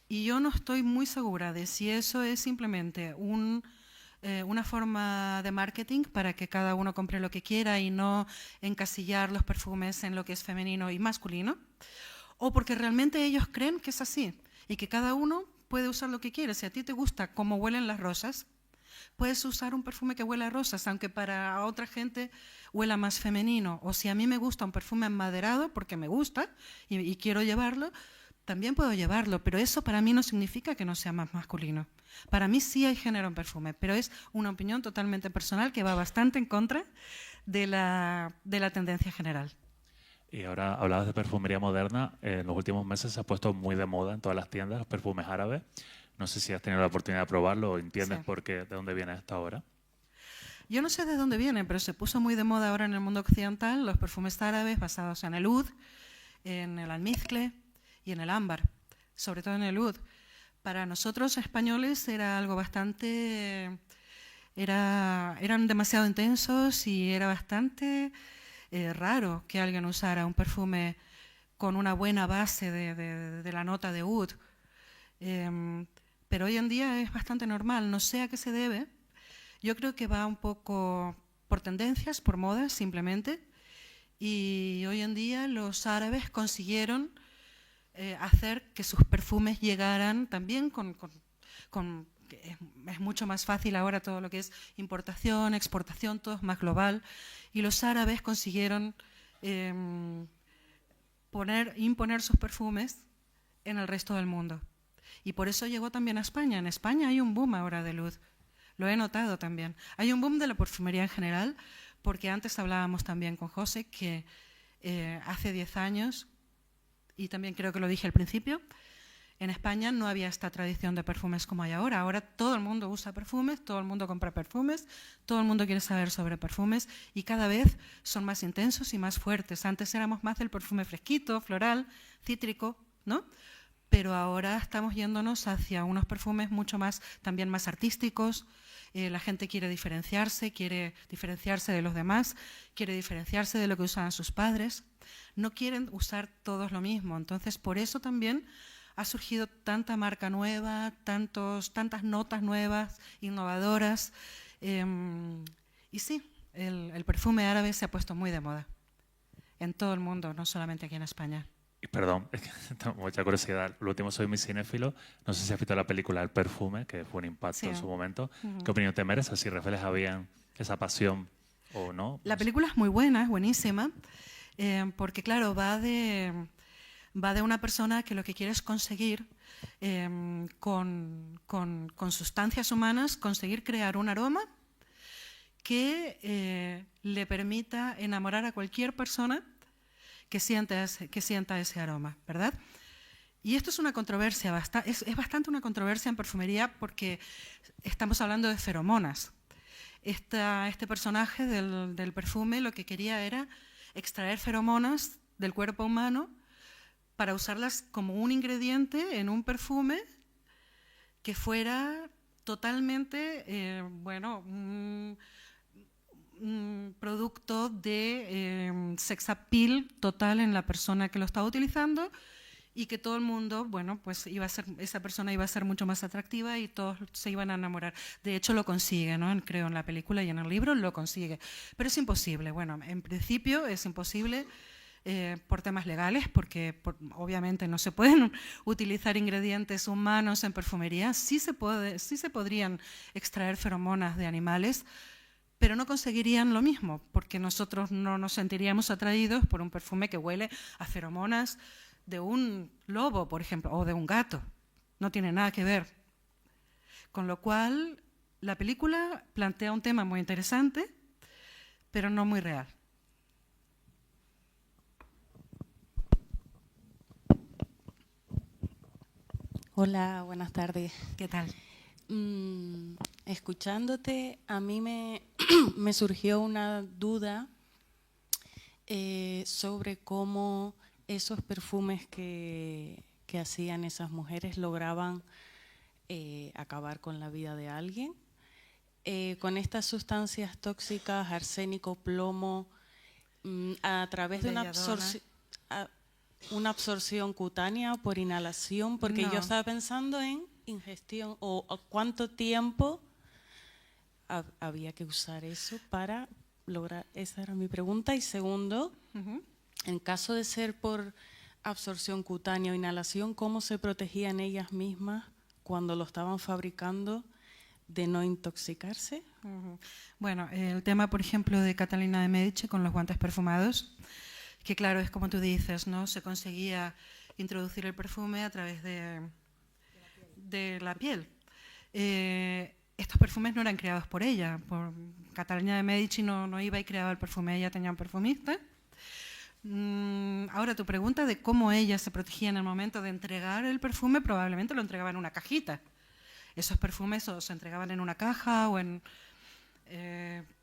Y yo no estoy muy segura de si eso es simplemente una forma de marketing para que cada uno compre lo que quiera y no encasillar los perfumes en lo que es femenino y masculino, o porque realmente ellos creen que es así y que cada uno puede usar lo que quiere. Si a ti te gusta cómo huelen las rosas, puedes usar un perfume que huela a rosas, aunque para otra gente huela más femenino. O si a mí me gusta un perfume amaderado, porque me gusta y quiero llevarlo, también puedo llevarlo, pero eso para mí no significa que no sea más masculino. Para mí sí hay género en perfume, pero es una opinión totalmente personal que va bastante en contra de la tendencia general. Y ahora hablabas de perfumería moderna. En los últimos meses se ha puesto muy de moda en todas las tiendas los perfumes árabes. No sé si has tenido la oportunidad de probarlo o entiendes de dónde viene esta ahora. Yo no sé de dónde viene, pero se puso muy de moda ahora en el mundo occidental los perfumes árabes basados en el oud, en el almizcle y en el ámbar, sobre todo en el oud. Para nosotros españoles era algo bastante... eran demasiado intensos y era bastante raro que alguien usara un perfume con una buena base de la nota de oud. Pero hoy en día es bastante normal, no sé a qué se debe. Yo creo que va un poco por tendencias, por modas simplemente, y hoy en día los árabes consiguieron hacer que sus perfumes llegaran también es mucho más fácil ahora todo lo que es importación, exportación, todo es más global, y los árabes consiguieron imponer sus perfumes en el resto del mundo. Y por eso llegó también a España. En España hay un boom ahora de oud. Lo he notado también. Hay un boom de la perfumería en general, porque antes hablábamos también con José que hace 10 años, y también creo que lo dije al principio, en España no había esta tradición de perfumes como hay ahora. Ahora todo el mundo usa perfumes, todo el mundo compra perfumes, todo el mundo quiere saber sobre perfumes y cada vez son más intensos y más fuertes. Antes éramos más del perfume fresquito, floral, cítrico, ¿no? Pero ahora estamos yéndonos hacia unos perfumes mucho más, también más artísticos. La gente quiere diferenciarse de los demás, quiere diferenciarse de lo que usaban sus padres. No quieren usar todos lo mismo. Entonces, por eso también ha surgido tanta marca nueva, tantas notas nuevas, innovadoras. Y sí, el perfume árabe se ha puesto muy de moda en todo el mundo, no solamente aquí en España. Y perdón, es que tengo mucha curiosidad. Lo último, soy muy cinéfilo. No sé si has visto la película El perfume, que fue un impacto en su momento. ¿Qué opinión te merece? ¿Si refleja bien esa pasión o no? La película es muy buena, es buenísima, porque claro, va de una persona que lo que quiere es conseguir, con sustancias humanas, conseguir crear un aroma que le permita enamorar a cualquier persona que sienta ese aroma, ¿verdad? Y esto es una controversia, es bastante una controversia en perfumería porque estamos hablando de feromonas. Este personaje del perfume lo que quería era extraer feromonas del cuerpo humano para usarlas como un ingrediente en un perfume que fuera totalmente, un producto de sex appeal total en la persona que lo estaba utilizando, y que todo el mundo, pues esa persona iba a ser mucho más atractiva y todos se iban a enamorar. De hecho lo consigue, ¿no? Creo en la película y en el libro lo consigue. Pero es imposible, en principio es imposible por temas legales, porque obviamente no se pueden utilizar ingredientes humanos en perfumería. Sí se podrían extraer feromonas de animales, pero no conseguirían lo mismo, porque nosotros no nos sentiríamos atraídos por un perfume que huele a feromonas de un lobo, por ejemplo, o de un gato. No tiene nada que ver. Con lo cual, la película plantea un tema muy interesante, pero no muy real. Hola, buenas tardes. ¿Qué tal? Escuchándote, a mí me surgió una duda sobre cómo esos perfumes que hacían esas mujeres lograban acabar con la vida de alguien. Con estas sustancias tóxicas, arsénico, plomo, a través de una absorción cutánea por inhalación, porque yo estaba pensando en ingestión o cuánto tiempo había que usar eso para lograr. Esa era mi pregunta. Y segundo, en caso de ser por absorción cutánea o inhalación, ¿cómo se protegían ellas mismas cuando lo estaban fabricando de no intoxicarse? Bueno, el tema, por ejemplo, de Catalina de Medici con los guantes perfumados, que claro, es como tú dices, ¿no? Se conseguía introducir el perfume a través de la piel. Estos perfumes no eran creados por ella. Catalina de Medici no iba y creaba el perfume, ella tenía un perfumista. Ahora, tu pregunta de cómo ella se protegía en el momento de entregar el perfume, probablemente lo entregaba en una cajita. Esos perfumes o se entregaban en una caja o en...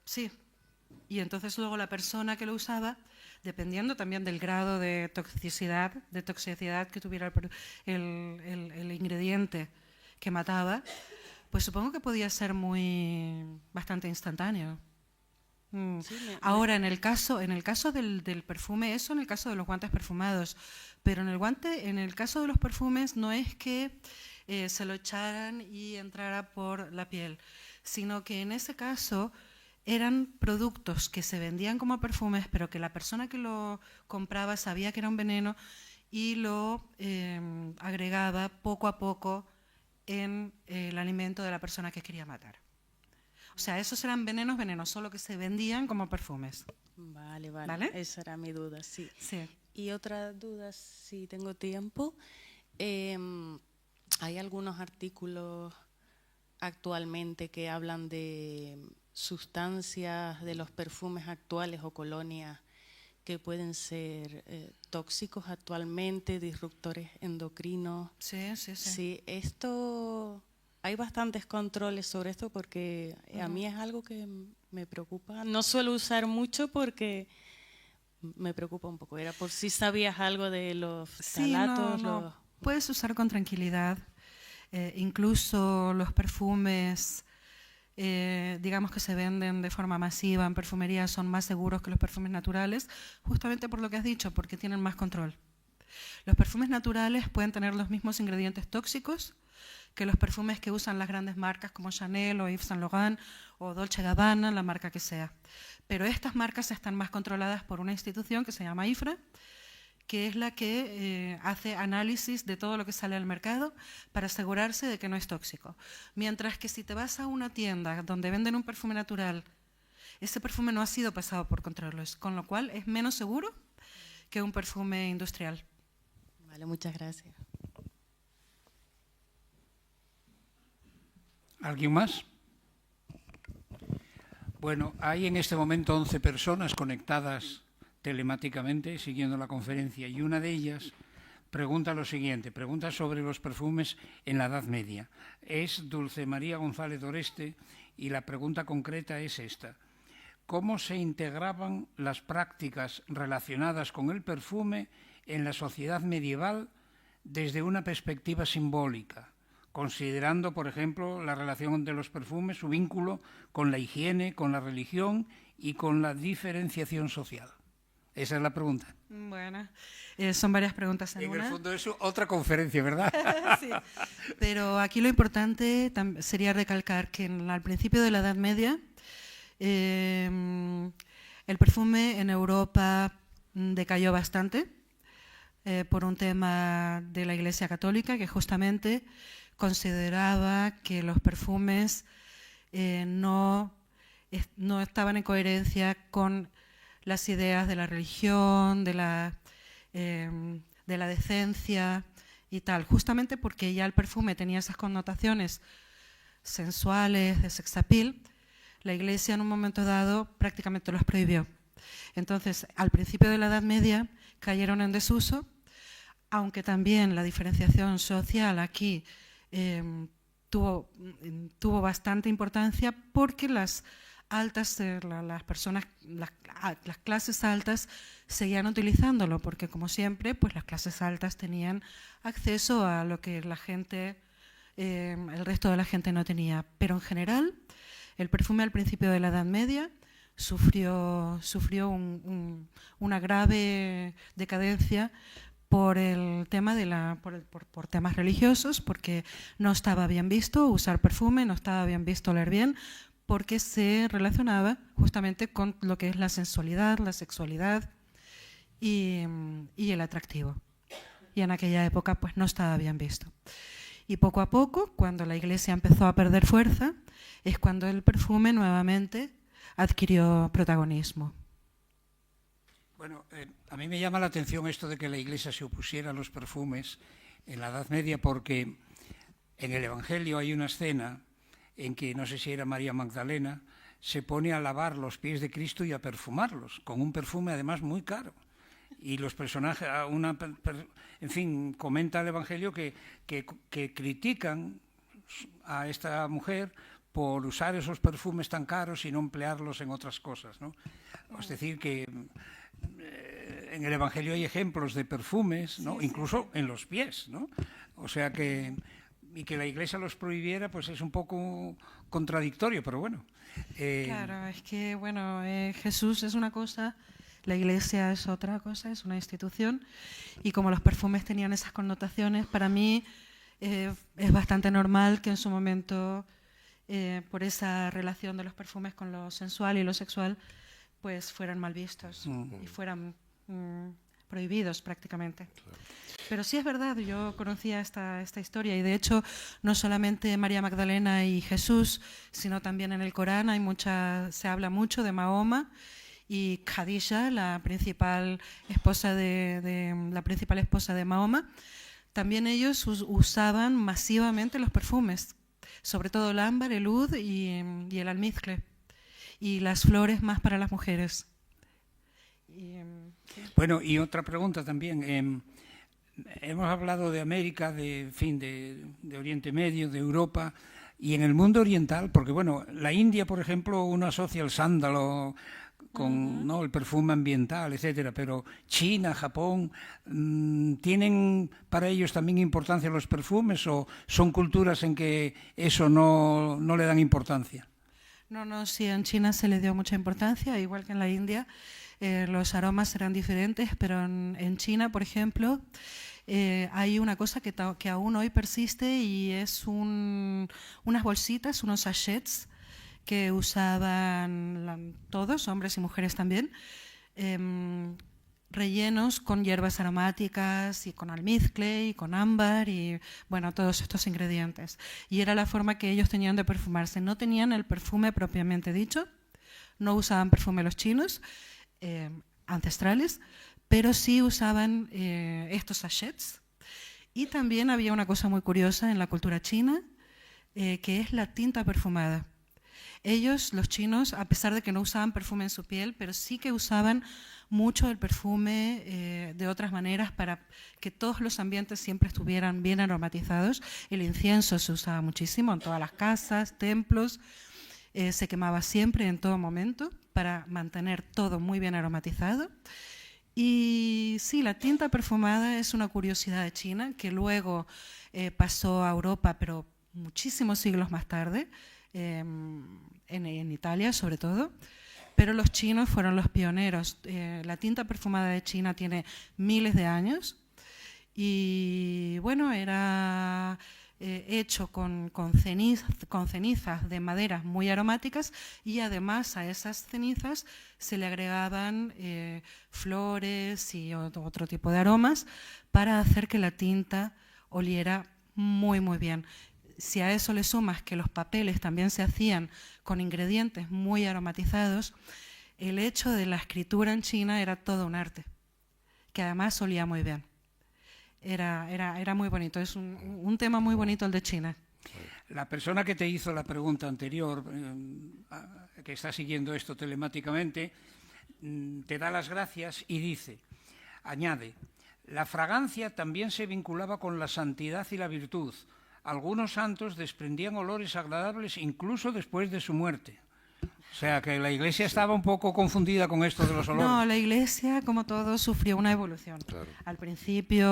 sí. Y entonces luego la persona que lo usaba, dependiendo también del grado de toxicidad que tuviera el ingrediente que mataba, pues supongo que podía ser bastante instantáneo. Ahora, en el caso del perfume, eso en el caso de los guantes perfumados, pero en el caso de los perfumes no es que se lo echaran y entrara por la piel, sino que en ese caso eran productos que se vendían como perfumes, pero que la persona que lo compraba sabía que era un veneno y lo agregaba poco a poco en el alimento de la persona que quería matar. O sea, esos eran venenos, solo que se vendían como perfumes. Vale. Esa era mi duda, sí. Y otra duda, si tengo tiempo. Hay algunos artículos actualmente que hablan de sustancias de los perfumes actuales o colonias que pueden ser tóxicos actualmente, disruptores endocrinos. Sí, esto... Hay bastantes controles sobre esto porque a mí es algo que me preocupa. No suelo usar mucho porque me preocupa un poco. Era por si sabías algo de los ftalatos. No. Puedes usar con tranquilidad. Incluso los perfumes, digamos que se venden de forma masiva en perfumería, son más seguros que los perfumes naturales, justamente por lo que has dicho, porque tienen más control. Los perfumes naturales pueden tener los mismos ingredientes tóxicos que los perfumes que usan las grandes marcas como Chanel o Yves Saint Laurent o Dolce & Gabbana, la marca que sea. Pero estas marcas están más controladas por una institución que se llama IFRA, que es la que hace análisis de todo lo que sale al mercado para asegurarse de que no es tóxico. Mientras que si te vas a una tienda donde venden un perfume natural, ese perfume no ha sido pasado por controles, con lo cual es menos seguro que un perfume industrial. Vale, muchas gracias. ¿Alguien más? Bueno, hay en este momento 11 personas conectadas telemáticamente siguiendo la conferencia y una de ellas pregunta lo siguiente, pregunta sobre los perfumes en la Edad Media. Es Dulce María González Doreste y la pregunta concreta es esta. ¿Cómo se integraban las prácticas relacionadas con el perfume en la sociedad medieval desde una perspectiva simbólica, considerando, por ejemplo, la relación de los perfumes, su vínculo con la higiene, con la religión y con la diferenciación social? Esa es la pregunta. Bueno, son varias preguntas en una. En el fondo es otra conferencia, ¿verdad? Sí. Pero aquí lo importante sería recalcar que al principio de la Edad Media el perfume en Europa decayó bastante por un tema de la Iglesia Católica, que justamente consideraba que los perfumes no estaban en coherencia con las ideas de la religión, de la decencia y tal, justamente porque ya el perfume tenía esas connotaciones sensuales, de sex appeal. La Iglesia en un momento dado prácticamente los prohibió. Entonces, al principio de la Edad Media cayeron en desuso, aunque también la diferenciación social aquí tuvo bastante importancia porque las clases altas seguían utilizándolo, porque como siempre, pues las clases altas tenían acceso a lo que la gente, el resto de la gente no tenía. Pero en general, el perfume al principio de la Edad Media sufrió una grave decadencia por el tema por temas religiosos, porque no estaba bien visto usar perfume, no estaba bien visto oler bien, porque se relacionaba justamente con lo que es la sensualidad, la sexualidad y el atractivo. Y en aquella época pues no estaba bien visto. Y poco a poco, cuando la Iglesia empezó a perder fuerza, es cuando el perfume nuevamente adquirió protagonismo. Bueno, a mí me llama la atención esto de que la Iglesia se opusiera a los perfumes en la Edad Media, porque en el Evangelio hay una escena en que, no sé si era María Magdalena, se pone a lavar los pies de Cristo y a perfumarlos, con un perfume además muy caro. Y los personajes, en fin, comenta el Evangelio que critican a esta mujer por usar esos perfumes tan caros y no emplearlos en otras cosas, ¿no? Es decir, que en el Evangelio hay ejemplos de perfumes, ¿no? Sí, incluso en los pies, ¿no? O sea que, y que la Iglesia los prohibiera, pues es un poco contradictorio, pero bueno. Claro, es que, bueno, Jesús es una cosa, la Iglesia es otra cosa, es una institución, y como los perfumes tenían esas connotaciones, para mí es bastante normal que en su momento, por esa relación de los perfumes con lo sensual y lo sexual, pues fueran mal vistos y fueran prohibidos prácticamente. Claro. Pero sí es verdad, yo conocía esta historia y de hecho no solamente María Magdalena y Jesús, sino también en el Corán se habla mucho de Mahoma y Khadija, la principal esposa de Mahoma. También ellos usaban masivamente los perfumes, sobre todo el ámbar, el oud y el almizcle, y las flores más para las mujeres. Sí. Bueno, y otra pregunta también. Hemos hablado de América, de Oriente Medio, de Europa, y en el mundo oriental, porque bueno, la India, por ejemplo, uno asocia el sándalo con ¿no? el perfume ambiental, etcétera, pero China, Japón, ¿tienen para ellos también importancia los perfumes o son culturas en que eso no le dan importancia? No, sí, en China se le dio mucha importancia, igual que en la India. los aromas eran diferentes, pero en China, por ejemplo, hay una cosa que aún hoy persiste y es unas bolsitas, unos sachets que usaban todos, hombres y mujeres también, rellenos con hierbas aromáticas y con almizcle y con ámbar y bueno, todos estos ingredientes. Y era la forma que ellos tenían de perfumarse. No tenían el perfume propiamente dicho, no usaban perfume los chinos ancestrales, pero sí usaban estos sachets. Y también había una cosa muy curiosa en la cultura china, que es la tinta perfumada. Ellos, los chinos, a pesar de que no usaban perfume en su piel, pero sí que usaban mucho el perfume de otras maneras para que todos los ambientes siempre estuvieran bien aromatizados. El incienso se usaba muchísimo en todas las casas, templos, se quemaba siempre, en todo momento, para mantener todo muy bien aromatizado. Y sí, la tinta perfumada es una curiosidad de China que luego pasó a Europa, pero muchísimos siglos más tarde, en Italia sobre todo, pero los chinos fueron los pioneros. La tinta perfumada de China tiene miles de años y bueno, era hecho con cenizas de maderas muy aromáticas y además a esas cenizas se le agregaban flores y otro tipo de aromas para hacer que la tinta oliera muy muy bien. Si a eso le sumas que los papeles también se hacían con ingredientes muy aromatizados, el hecho de la escritura en China era todo un arte, que además olía muy bien. Era muy bonito, es un tema muy bonito el de China. La persona que te hizo la pregunta anterior, que está siguiendo esto telemáticamente, te da las gracias y dice, añade, la fragancia también se vinculaba con la santidad y la virtud. Algunos santos desprendían olores agradables incluso después de su muerte. O sea, que la Iglesia estaba un poco confundida con esto de los olores. No, la Iglesia, como todo, sufrió una evolución. Claro. Al principio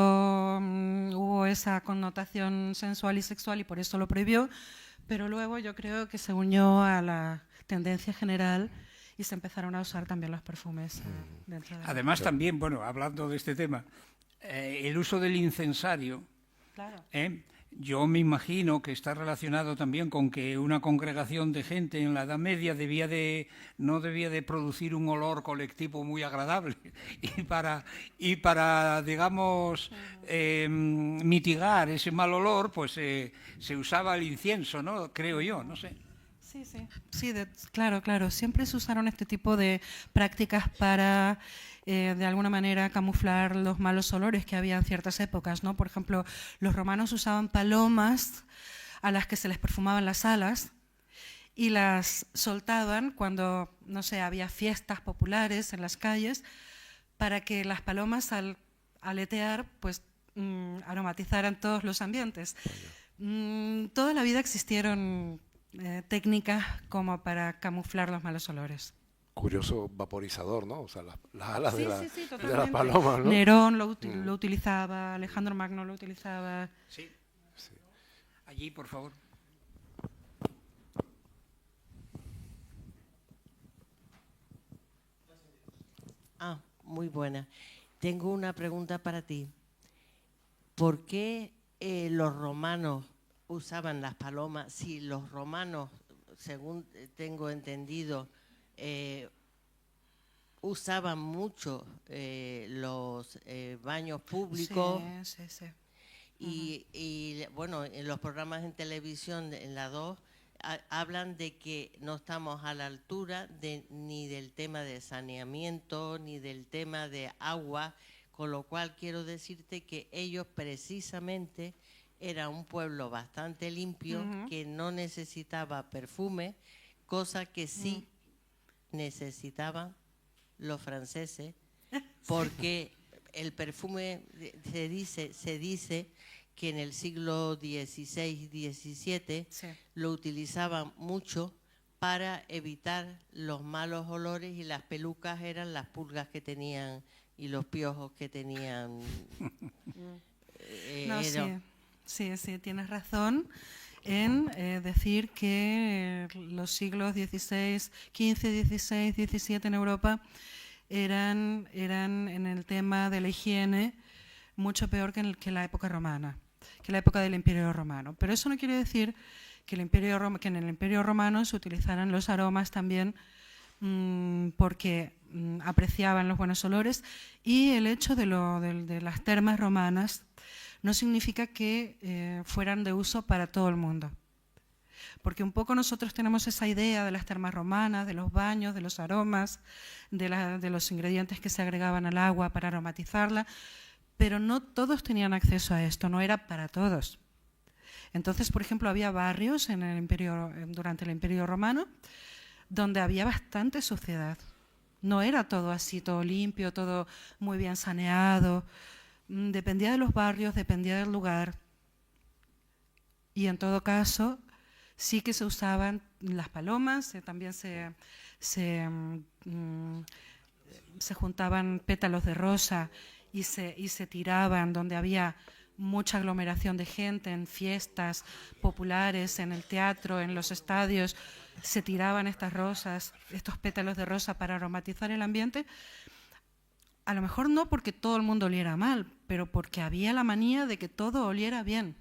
hubo esa connotación sensual y sexual y por eso lo prohibió, pero luego yo creo que se unió a la tendencia general y se empezaron a usar también los perfumes dentro de Además, también, bueno, hablando de este tema, el uso del incensario, Claro. yo me imagino que está relacionado también con que una congregación de gente en la Edad Media no debía de producir un olor colectivo muy agradable y para digamos, mitigar ese mal olor, pues se usaba el incienso, ¿no? Creo yo, no sé. Sí, claro. Siempre se usaron este tipo de prácticas para, de alguna manera, camuflar los malos olores que había en ciertas épocas, ¿no? Por ejemplo, los romanos usaban palomas a las que se les perfumaban las alas y las soltaban cuando, no sé, había fiestas populares en las calles para que las palomas al aletear, pues aromatizaran todos los ambientes. Toda la vida existieron técnicas como para camuflar los malos olores. Curioso vaporizador, ¿no? O sea, las alas Sí, de la paloma, ¿no? Nerón lo utilizaba, Alejandro Magno lo utilizaba. Sí. Allí, por favor. Muy buena. Tengo una pregunta para ti. ¿Por qué los romanos usaban las palomas? Si los romanos, según tengo entendido, usaban mucho los baños públicos. Sí. Y bueno, en los programas en televisión, en la 2, hablan de que no estamos a la altura ni del tema de saneamiento, ni del tema de agua, con lo cual quiero decirte que ellos precisamente era un pueblo bastante limpio, que no necesitaba perfume, cosa que sí necesitaban los franceses, porque el perfume se dice que en el siglo XVI y XVII lo utilizaban mucho para evitar los malos olores, y las pelucas eran las pulgas que tenían y los piojos que tenían. Sí, tienes razón en decir que los siglos XVI, XV, XVI, XVII en Europa eran en el tema de la higiene mucho peor que en la época romana, que la época del Imperio Romano. Pero eso no quiere decir que en el Imperio Romano se utilizaran los aromas también porque apreciaban los buenos olores, y el hecho de las termas romanas no significa que fueran de uso para todo el mundo. Porque un poco nosotros tenemos esa idea de las termas romanas, de los baños, de los aromas, de los ingredientes que se agregaban al agua para aromatizarla, pero no todos tenían acceso a esto, no era para todos. Entonces, por ejemplo, había barrios durante el Imperio Romano donde había bastante suciedad. No era todo así, todo limpio, todo muy bien saneado. Dependía de los barrios, dependía del lugar. Y en todo caso, sí que se usaban las palomas, también se juntaban pétalos de rosa y se tiraban donde había mucha aglomeración de gente, en fiestas populares, en el teatro, en los estadios, se tiraban estas rosas, estos pétalos de rosa para aromatizar el ambiente. A lo mejor no porque todo el mundo oliera mal, pero porque había la manía de que todo oliera bien.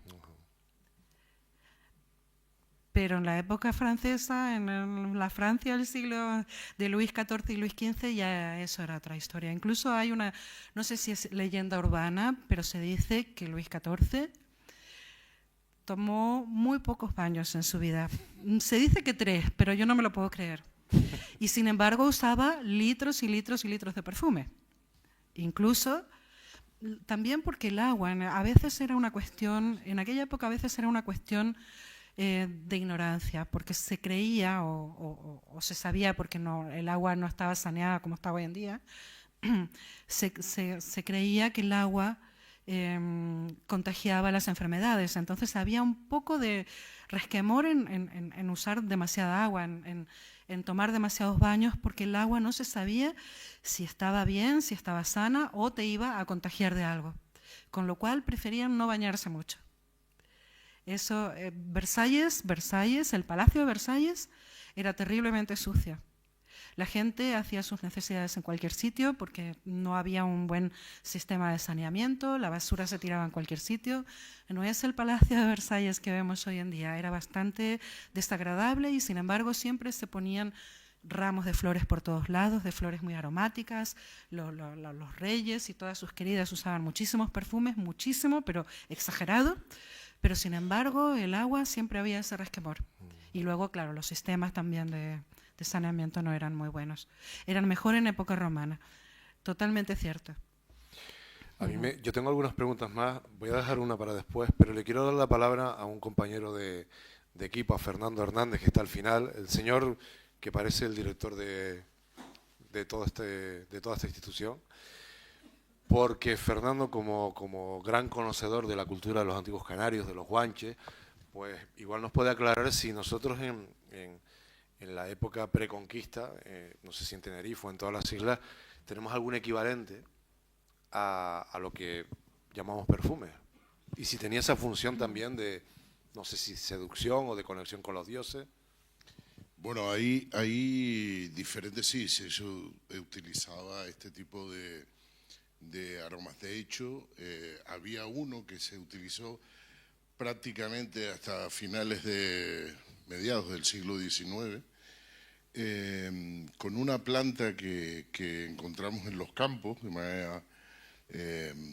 Pero en la época francesa, en la Francia del siglo de Luis XIV y Luis XV, ya eso era otra historia. Incluso hay una, no sé si es leyenda urbana, pero se dice que Luis XIV tomó muy pocos baños en su vida. Se dice que 3, pero yo no me lo puedo creer. Y sin embargo usaba litros y litros y litros de perfume. Incluso también porque el agua a veces era una cuestión, en aquella época a veces era una cuestión de ignorancia, porque se creía o se sabía, porque el agua no estaba saneada como está hoy en día, se creía que el agua contagiaba las enfermedades. Entonces había un poco de resquemor en usar demasiada agua, en tomar demasiados baños, porque el agua no se sabía si estaba bien, si estaba sana o te iba a contagiar de algo. Con lo cual preferían no bañarse mucho. Eso, Versalles, el Palacio de Versalles era terriblemente sucio. La gente hacía sus necesidades en cualquier sitio porque no había un buen sistema de saneamiento, la basura se tiraba en cualquier sitio. No es el Palacio de Versalles que vemos hoy en día, era bastante desagradable y sin embargo siempre se ponían ramos de flores por todos lados, de flores muy aromáticas. Los reyes y todas sus queridas usaban muchísimos perfumes, muchísimo, pero exagerado. Pero sin embargo, el agua siempre había ese resquemor. Y luego, claro, los sistemas también de saneamiento no eran muy buenos. Eran mejor en época romana. Totalmente cierto. Yo tengo algunas preguntas más. Voy a dejar una para después, pero le quiero dar la palabra a un compañero de equipo, a Fernando Hernández, que está al final. El señor que parece el director de toda esta institución. Porque Fernando, como gran conocedor de la cultura de los antiguos canarios, de los guanches, pues igual nos puede aclarar si nosotros en la época preconquista, no sé si en Tenerife o en todas las islas, tenemos algún equivalente a lo que llamamos perfume. Y si tenía esa función también de, no sé si seducción o de conexión con los dioses. Bueno, hay diferentes, sí, se utilizaba este tipo de aromas. De hecho, había uno que se utilizó prácticamente hasta mediados del siglo XIX, con una planta que encontramos en los campos de manera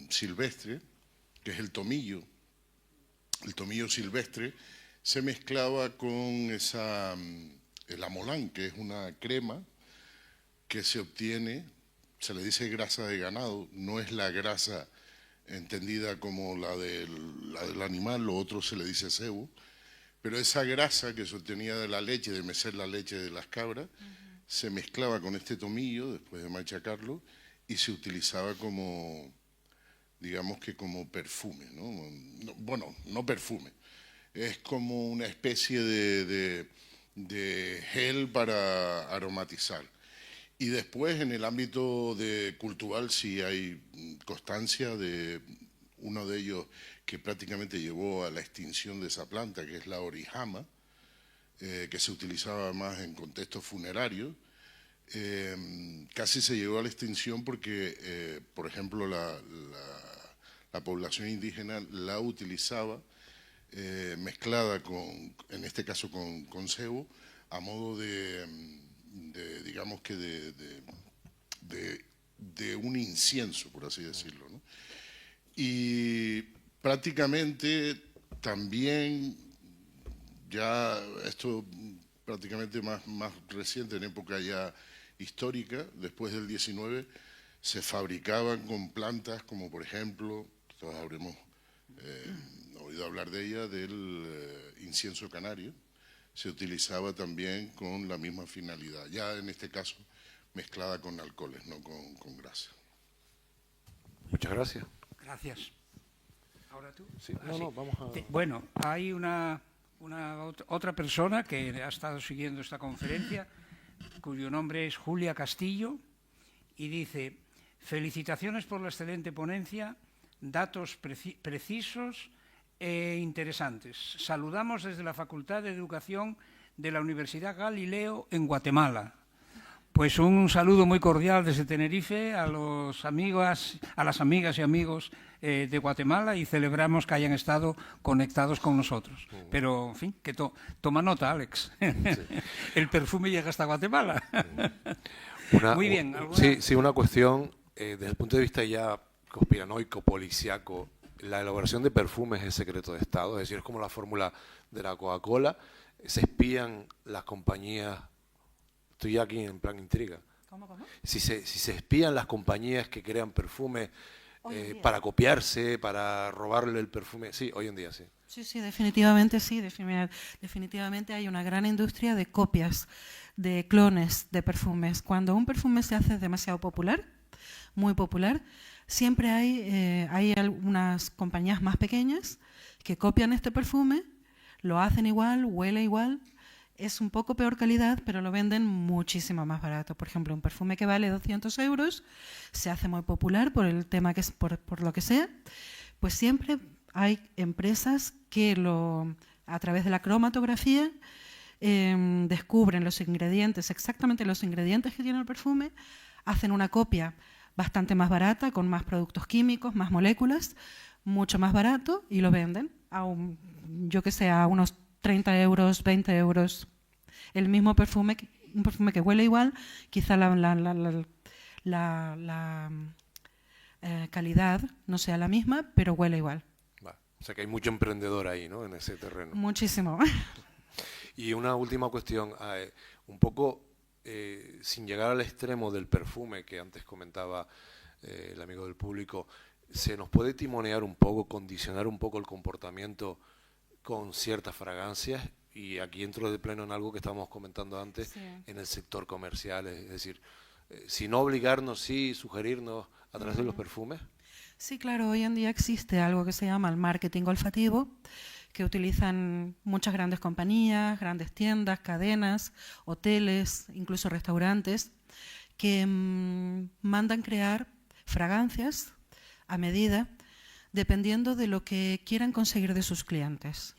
silvestre, que es el tomillo. El tomillo silvestre se mezclaba con el amolán, que es una crema que se obtiene. Se le dice grasa de ganado, no es la grasa entendida como la del animal, lo otro se le dice cebo, pero esa grasa que se obtenía de la leche, de mecer la leche de las cabras, se mezclaba con este tomillo después de machacarlo y se utilizaba como, digamos que como perfume, ¿no? Bueno, no perfume, es como una especie de gel para aromatizar. Y después, en el ámbito cultural, sí hay constancia de uno de ellos que prácticamente llevó a la extinción de esa planta, que es la orijama, que se utilizaba más en contextos funerarios, casi se llegó a la extinción porque, por ejemplo, la población indígena la utilizaba mezclada con, en este caso con cebo, a modo de digamos que de un incienso, por así decirlo, ¿no? Y prácticamente también, ya esto prácticamente más reciente, en época ya histórica, después del 19, se fabricaban con plantas como, por ejemplo, todos habremos oído hablar de ella, del incienso canario. Se utilizaba también con la misma finalidad, ya en este caso mezclada con alcoholes, no con grasa. Muchas gracias. Gracias. ¿Ahora tú? Sí. No, vamos a... Bueno, hay otra persona que ha estado siguiendo esta conferencia, cuyo nombre es Julia Castillo, y dice: felicitaciones por la excelente ponencia, datos precisos e interesantes. Saludamos desde la Facultad de Educación de la Universidad Galileo en Guatemala. Pues un saludo muy cordial desde Tenerife a las amigas y amigos de Guatemala, y celebramos que hayan estado conectados con nosotros. Pero, en fin, que toma nota, Alex. Sí. El perfume llega hasta Guatemala. Muy bien. Sí, una cuestión desde el punto de vista ya conspiranoico, policiaco. La elaboración de perfumes es secreto de Estado, es decir, es como la fórmula de la Coca-Cola. Se espían las compañías. Estoy aquí en plan intriga. ¿Cómo? Si se espían las compañías que crean perfumes para copiarse, para robarle el perfume. Sí, hoy en día sí. Sí, definitivamente sí. Definitivamente hay una gran industria de copias, de clones de perfumes. Cuando un perfume se hace demasiado popular, muy popular, siempre hay algunas compañías más pequeñas que copian este perfume, lo hacen igual, huele igual. Es un poco peor calidad, pero lo venden muchísimo más barato. Por ejemplo, un perfume que vale 200 euros se hace muy popular por el tema que es por lo que sea. Pues siempre hay empresas que a través de la cromatografía descubren los ingredientes, exactamente los ingredientes que tiene el perfume, hacen una copia bastante más barata, con más productos químicos, más moléculas, mucho más barato, y lo venden a a unos 30 euros, 20 euros. El mismo perfume, un perfume que huele igual, quizá la calidad no sea la misma, pero huele igual. O sea que hay mucho emprendedor ahí, ¿no?, en ese terreno. Muchísimo. Y una última cuestión, un poco sin llegar al extremo del perfume que antes comentaba el amigo del público, ¿se nos puede timonear un poco, condicionar un poco el comportamiento con ciertas fragancias? Y aquí entro de pleno en algo que estábamos comentando antes, sí, en el sector comercial, es decir, si no obligarnos, sí sugerirnos a través de los perfumes. Sí, claro, hoy en día existe algo que se llama el marketing olfativo, que utilizan muchas grandes compañías, grandes tiendas, cadenas, hoteles, incluso restaurantes, que mandan crear fragancias a medida, dependiendo de lo que quieran conseguir de sus clientes.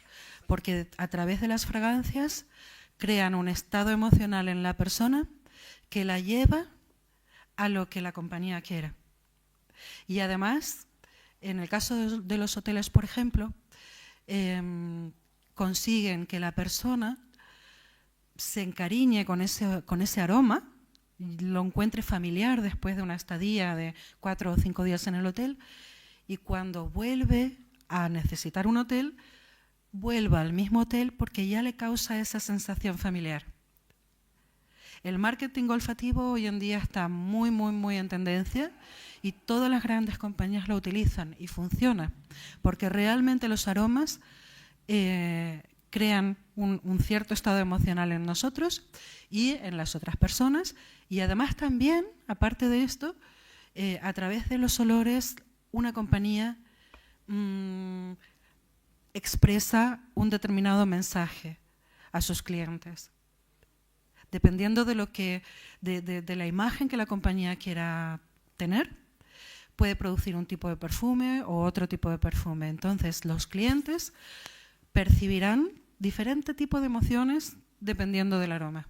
Porque a través de las fragancias crean un estado emocional en la persona que la lleva a lo que la compañía quiera. Y además, en el caso de los hoteles, por ejemplo, consiguen que la persona se encariñe con ese aroma, lo encuentre familiar después de una estadía de 4 o 5 días en el hotel, y cuando vuelve a necesitar un hotel, vuelva al mismo hotel porque ya le causa esa sensación familiar. El marketing olfativo hoy en día está muy, muy, muy en tendencia, y todas las grandes compañías lo utilizan y funciona, porque realmente los aromas crean un cierto estado emocional en nosotros y en las otras personas, y además también, aparte de esto, a través de los olores, una compañía expresa un determinado mensaje a sus clientes. Dependiendo de la imagen que la compañía quiera tener, puede producir un tipo de perfume o otro tipo de perfume. Entonces, los clientes percibirán diferente tipo de emociones dependiendo del aroma.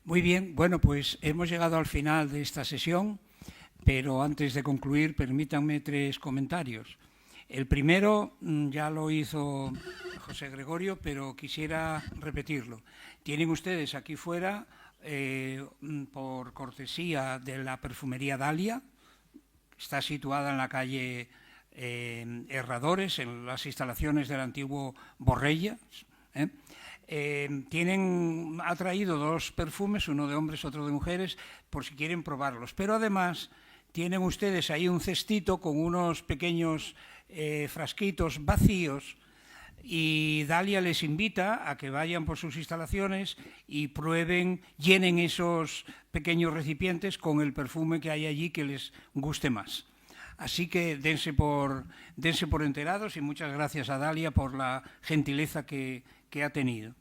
Muy bien, bueno, pues hemos llegado al final de esta sesión, pero antes de concluir, permítanme 3 comentarios. El primero ya lo hizo José Gregorio, pero quisiera repetirlo. Tienen ustedes aquí fuera, por cortesía de la perfumería Dalia, está situada en la calle Herradores, en las instalaciones del antiguo Borrella. Ha traído 2 perfumes, uno de hombres, otro de mujeres, por si quieren probarlos. Pero además tienen ustedes ahí un cestito con unos pequeños frasquitos vacíos, y Dalia les invita a que vayan por sus instalaciones y prueben, llenen esos pequeños recipientes con el perfume que hay allí que les guste más. Así que dense por enterados, y muchas gracias a Dalia por la gentileza que ha tenido.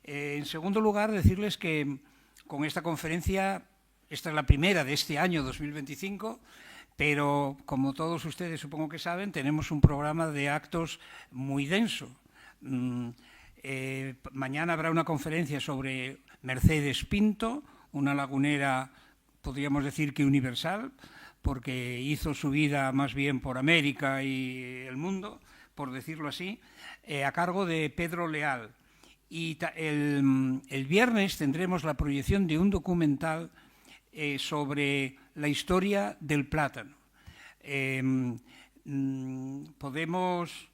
En segundo lugar, decirles que con esta conferencia, esta es la primera de este año 2025, pero como todos ustedes supongo que saben, tenemos un programa de actos muy denso. Mañana habrá una conferencia sobre Mercedes Pinto, una lagunera, podríamos decir que universal, porque hizo su vida más bien por América y el mundo, por decirlo así, a cargo de Pedro Leal. Y el viernes tendremos la proyección de un documental sobre la historia del plátano. Podemos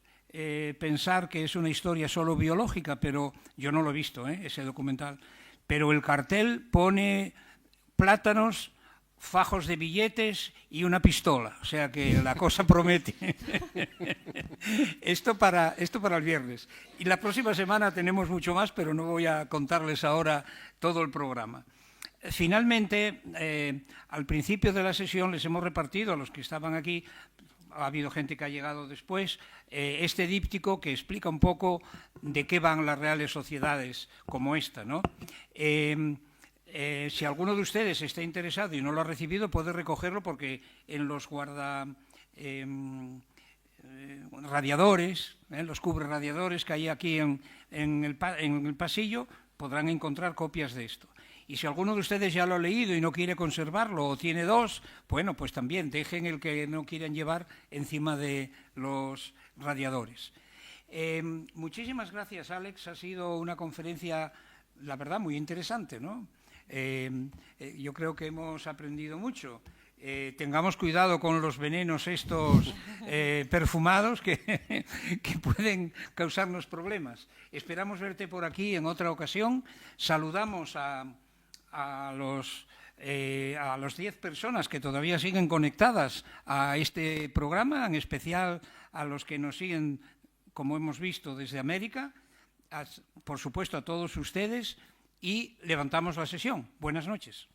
pensar que es una historia solo biológica, pero yo no lo he visto, ese documental. Pero el cartel pone plátanos, fajos de billetes y una pistola, o sea que la cosa promete. Esto para el viernes. Y la próxima semana tenemos mucho más, pero no voy a contarles ahora todo el programa. Finalmente, al principio de la sesión les hemos repartido a los que estaban aquí, ha habido gente que ha llegado después, este díptico que explica un poco de qué van las reales sociedades como esta, ¿no? Si alguno de ustedes está interesado y no lo ha recibido, puede recogerlo, porque en los radiadores, los cubreradiadores que hay aquí en el pasillo, podrán encontrar copias de esto. Y si alguno de ustedes ya lo ha leído y no quiere conservarlo, o tiene 2, bueno, pues también dejen el que no quieran llevar encima de los radiadores. Muchísimas gracias, Alex. Ha sido una conferencia, la verdad, muy interesante, ¿no? Yo creo que hemos aprendido mucho. Tengamos cuidado con los venenos estos perfumados que pueden causarnos problemas. Esperamos verte por aquí en otra ocasión. Saludamos a los 10 personas que todavía siguen conectadas a este programa, en especial a los que nos siguen, como hemos visto, desde América, por supuesto a todos ustedes, y levantamos la sesión. Buenas noches.